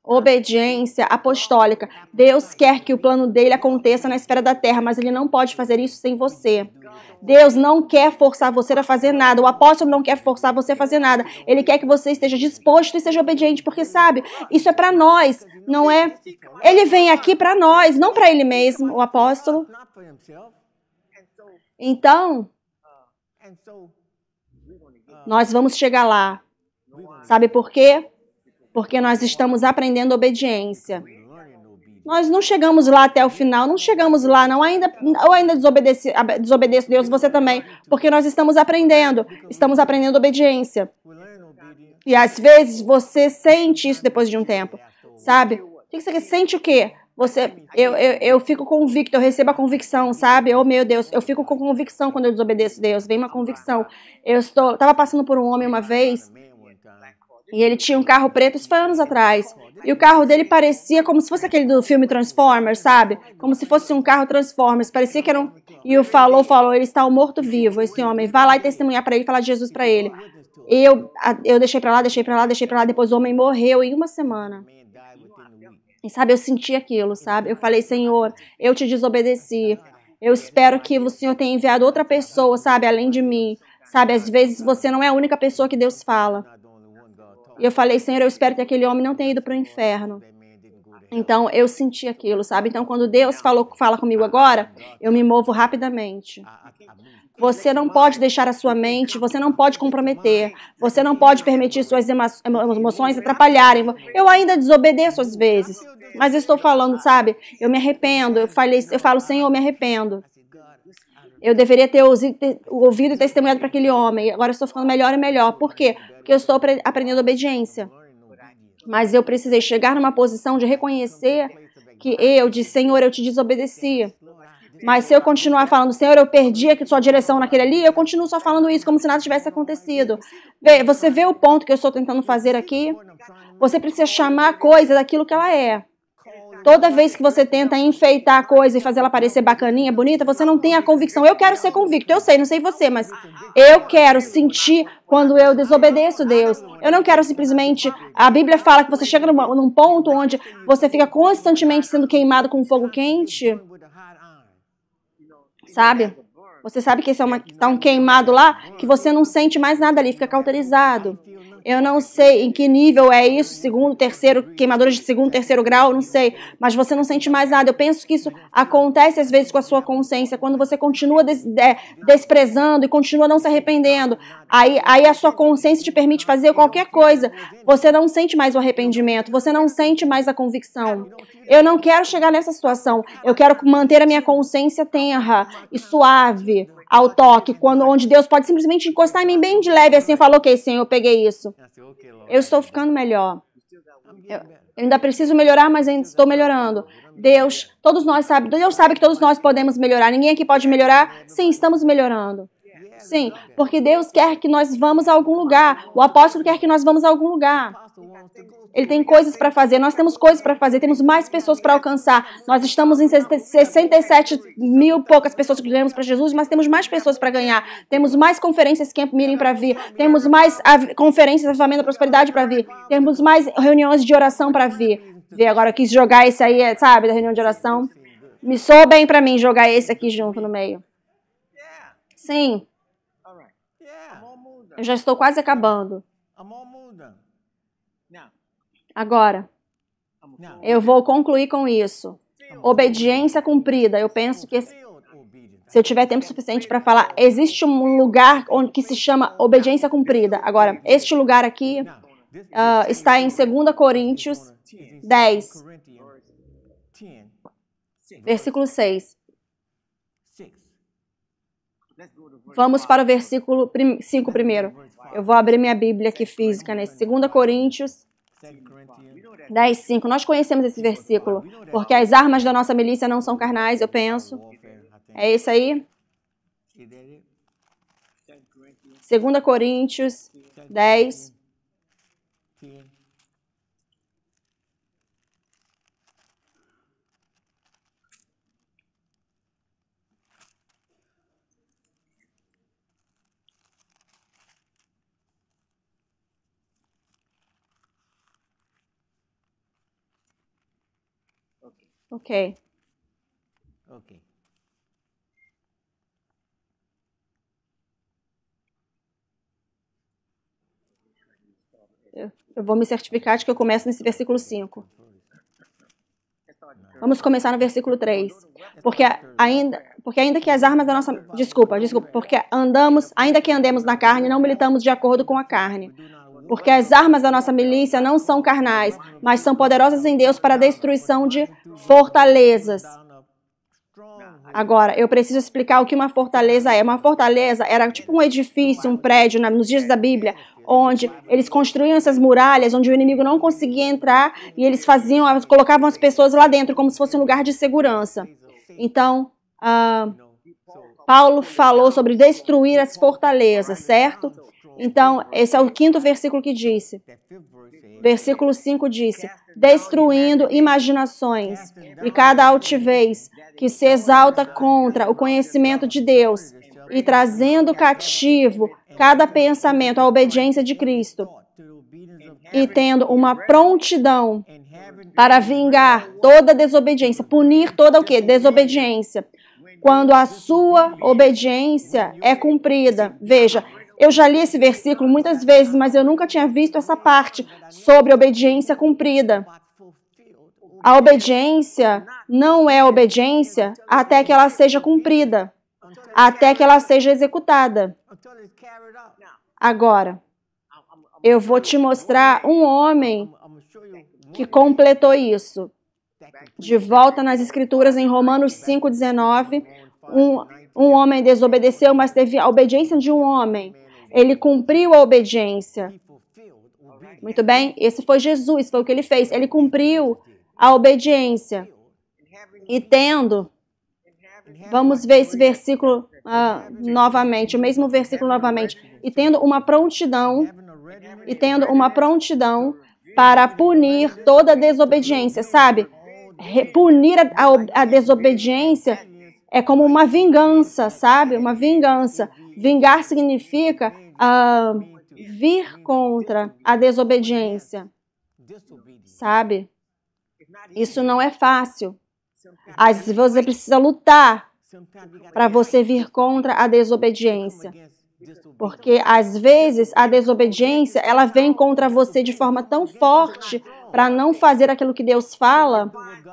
obediência apostólica. Deus quer que o plano dele aconteça na esfera da terra, mas ele não pode fazer isso sem você. Deus não quer forçar você a fazer nada. O apóstolo não quer forçar você a fazer nada. Ele quer que você esteja disposto e seja obediente, porque sabe, isso é para nós, não é? Ele vem aqui para nós, não para ele mesmo, o apóstolo. Então, nós vamos chegar lá. Sabe por quê? Porque nós estamos aprendendo obediência. Nós não chegamos lá até o final, não chegamos lá, não. Eu ainda desobedeço Deus, você também, porque nós estamos aprendendo obediência. E às vezes você sente isso depois de um tempo, sabe? Você sente o quê? Eu fico convicto, eu recebo a convicção, sabe? Oh, meu Deus, eu fico com convicção quando eu desobedeço Deus. Vem uma convicção. Tava passando por um homem uma vez e ele tinha um carro preto, isso foi anos atrás. E o carro dele parecia como se fosse aquele do filme Transformers, sabe? Como se fosse um carro Transformers. Parecia que era um... E o falou, ele está morto-vivo, esse homem. Vai lá e testemunhar para ele, falar de Jesus para ele. Eu deixei para lá, depois o homem morreu em uma semana. E sabe, eu senti aquilo, sabe? Eu falei, Senhor, eu te desobedeci. Eu espero que o Senhor tenha enviado outra pessoa, sabe, além de mim. Sabe, às vezes você não é a única pessoa que Deus fala. E eu falei, Senhor, eu espero que aquele homem não tenha ido para o inferno. Então, eu senti aquilo, sabe? Então, quando Deus fala comigo agora, eu me movo rapidamente. Você não pode deixar a sua mente, você não pode comprometer, você não pode permitir suas emoções atrapalharem. Eu ainda desobedeço às vezes, mas eu estou falando, sabe? Eu me arrependo, eu falo, Senhor, eu me arrependo. Eu deveria ter ouvido e testemunhado para aquele homem. Agora eu estou ficando melhor e melhor. Por quê? Porque eu estou aprendendo obediência. Mas eu precisei chegar numa posição de reconhecer que Senhor, eu te desobedeci. Mas se eu continuar falando, Senhor, eu perdi a sua direção naquele ali, eu continuo só falando isso como se nada tivesse acontecido. Você vê o ponto que eu estou tentando fazer aqui? Você precisa chamar a coisa daquilo que ela é. Toda vez que você tenta enfeitar a coisa e fazer ela parecer bacaninha, bonita, você não tem a convicção. Eu quero ser convicto, eu sei, não sei você, mas eu quero sentir quando eu desobedeço Deus. Eu não quero simplesmente... A Bíblia fala que você chega num ponto onde você fica constantemente sendo queimado com fogo quente. Sabe? Você sabe que esse tá um queimado lá, que você não sente mais nada ali, fica cauterizado. Eu não sei em que nível é isso, segundo, terceiro, queimaduras de segundo, terceiro grau, não sei. Mas você não sente mais nada. Eu penso que isso acontece às vezes com a sua consciência, quando você continua desprezando e continua não se arrependendo. Aí a sua consciência te permite fazer qualquer coisa. Você não sente mais o arrependimento, você não sente mais a convicção. Eu não quero chegar nessa situação. Eu quero manter a minha consciência tenra e suave ao toque, onde Deus pode simplesmente encostar em mim bem de leve, assim, e falar, ok, Senhor, eu peguei isso. Eu estou ficando melhor. Eu ainda preciso melhorar, mas ainda estou melhorando. Deus sabe que todos nós podemos melhorar. Ninguém aqui pode melhorar? Sim, estamos melhorando. Sim, porque Deus quer que nós vamos a algum lugar. O apóstolo quer que nós vamos a algum lugar. Ele tem coisas para fazer, nós temos coisas para fazer, temos mais pessoas para alcançar. Nós estamos em 67 mil poucas pessoas que ganhamos para Jesus, mas temos mais pessoas para ganhar. Temos mais conferências Camp Meeting para vir. Temos mais conferências da Família da Prosperidade para vir. Temos mais reuniões de oração para vir. Agora eu quis jogar esse aí, sabe, da reunião de oração. Me soa bem para mim jogar esse aqui junto no meio. Sim. Eu já estou quase acabando. Agora, eu vou concluir com isso. Obediência cumprida. Eu penso que Se eu tiver tempo suficiente para falar, existe um lugar que se chama obediência cumprida. Agora, este lugar aqui está em 2 Coríntios 10, versículo 6. Vamos para o versículo 5 primeiro. Eu vou abrir minha Bíblia aqui física nesse 2 Coríntios 10, 5. Nós conhecemos esse versículo, porque as armas da nossa milícia não são carnais, eu penso. É esse aí? 2 Coríntios 10. Ok. Eu vou me certificar de que eu começo nesse versículo 5. Vamos começar no versículo 3. Porque ainda que as armas da nossa... Desculpa. Porque ainda que andemos na carne, não militamos de acordo com a carne. Porque as armas da nossa milícia não são carnais, mas são poderosas em Deus para a destruição de fortalezas. Agora, eu preciso explicar o que uma fortaleza é. Uma fortaleza era tipo um edifício, um prédio, nos dias da Bíblia, onde eles construíam essas muralhas, onde o inimigo não conseguia entrar, e eles colocavam as pessoas lá dentro, como se fosse um lugar de segurança. Então, Paulo falou sobre destruir as fortalezas, certo? Então, esse é o 5º versículo que disse. Versículo 5 disse: destruindo imaginações e cada altivez que se exalta contra o conhecimento de Deus e trazendo cativo cada pensamento à obediência de Cristo e tendo uma prontidão para vingar toda desobediência, punir toda o quê? Desobediência. Quando a sua obediência é cumprida. Veja, eu já li esse versículo muitas vezes, mas eu nunca tinha visto essa parte sobre obediência cumprida. A obediência não é obediência até que ela seja cumprida, até que ela seja executada. Agora, eu vou te mostrar um homem que completou isso. De volta nas Escrituras, em Romanos 5,19, um homem desobedeceu, mas teve a obediência de um homem. Ele cumpriu a obediência. Muito bem? Esse foi Jesus, foi o que ele fez. Ele cumpriu a obediência. E tendo... Vamos ver esse versículo novamente, o mesmo versículo novamente. E tendo uma prontidão para punir toda desobediência, sabe? Punir a desobediência é como uma vingança, sabe? Uma vingança. Vingar significa vir contra a desobediência, sabe? Isso não é fácil. Às vezes você precisa lutar para você vir contra a desobediência. Porque, às vezes, a desobediência, ela vem contra você de forma tão forte para não fazer aquilo que Deus fala,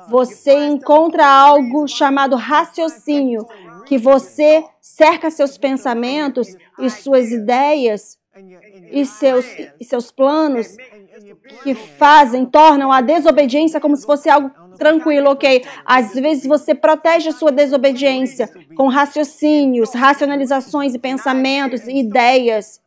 você encontra algo chamado raciocínio, que você cerca seus pensamentos e suas ideias e seus planos que tornam a desobediência como se fosse algo tranquilo, ok? Às vezes você protege a sua desobediência com raciocínios, racionalizações e pensamentos e ideias.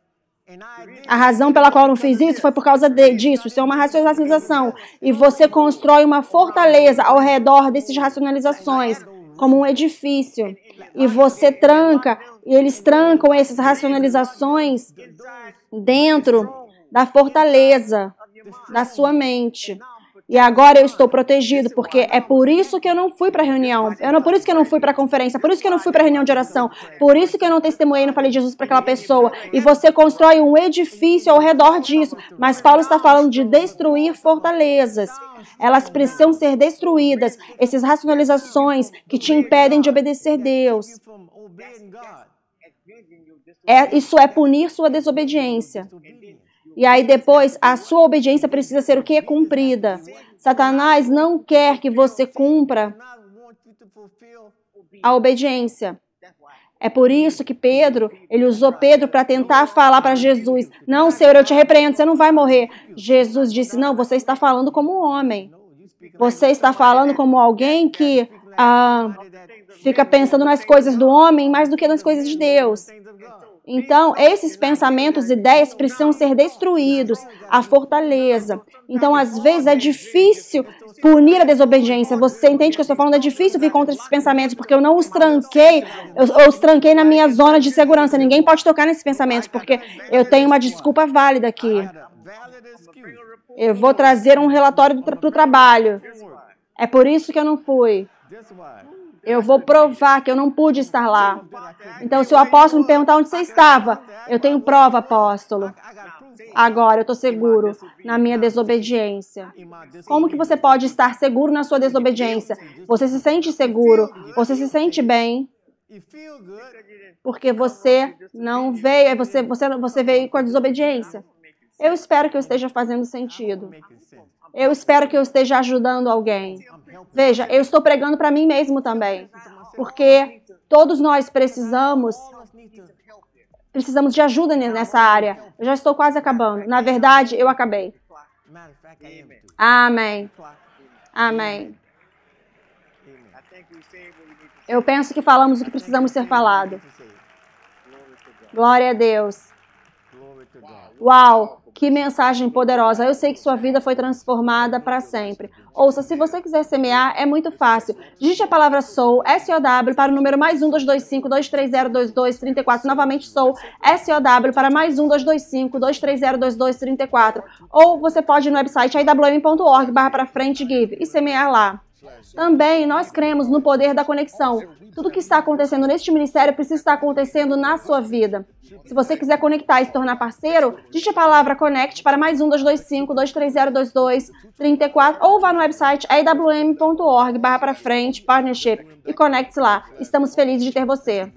A razão pela qual eu não fiz isso foi por causa disso. Isso é uma racionalização. E você constrói uma fortaleza ao redor dessas racionalizações, como um edifício. E você tranca, e eles trancam essas racionalizações dentro da fortaleza da sua mente. E agora eu estou protegido, porque é por isso que eu não fui para a reunião. Por isso que eu não fui para a conferência, por isso que eu não fui para a reunião de oração, por isso que eu não testemunhei, não falei de Jesus para aquela pessoa. E você constrói um edifício ao redor disso. Mas Paulo está falando de destruir fortalezas. Elas precisam ser destruídas. Essas racionalizações que te impedem de obedecer a Deus. Isso é punir sua desobediência. E aí depois, a sua obediência precisa ser o quê? Cumprida. Satanás não quer que você cumpra a obediência. É por isso que Pedro, ele usou Pedro para tentar falar para Jesus, não, Senhor, eu te repreendo, você não vai morrer. Jesus disse, não, você está falando como um homem. Você está falando como alguém que fica pensando nas coisas do homem mais do que nas coisas de Deus. Então, esses pensamentos e ideias precisam ser destruídos, a fortaleza. Então, às vezes, é difícil punir a desobediência. Você entende que eu estou falando? É difícil vir contra esses pensamentos, porque eu não os tranquei, eu os tranquei na minha zona de segurança. Ninguém pode tocar nesses pensamentos, porque eu tenho uma desculpa válida aqui. Eu vou trazer um relatório para o trabalho. É por isso que eu não fui. Eu vou provar que eu não pude estar lá. Então, se o apóstolo me perguntar onde você estava, eu tenho prova, apóstolo. Agora, eu estou seguro na minha desobediência. Como que você pode estar seguro na sua desobediência? Você se sente seguro, você se sente bem, porque você não veio, você veio com a desobediência. Eu espero que eu esteja fazendo sentido. Eu espero que eu esteja ajudando alguém. Veja, eu estou pregando para mim mesmo também, porque todos nós precisamos de ajuda nessa área. Eu já estou quase acabando. Na verdade, eu acabei. Amém. Amém. Eu penso que falamos o que precisamos ser falado. Glória a Deus. Uau, que mensagem poderosa. Eu sei que sua vida foi transformada para sempre. Ouça, se você quiser semear, é muito fácil. Digite a palavra SOW, S-O-W, para o número +1 225 230 2234. Novamente SOW, S-O-W, para +1 225 230 2234. Ou você pode ir no website iwm.org/give e semear lá. Também nós cremos no poder da conexão. Tudo que está acontecendo neste ministério precisa estar acontecendo na sua vida. Se você quiser conectar e se tornar parceiro, digite a palavra CONNECT para +1 225 230 2234 ou vá no website iwm.org/partnership e conecte-se lá. Estamos felizes de ter você.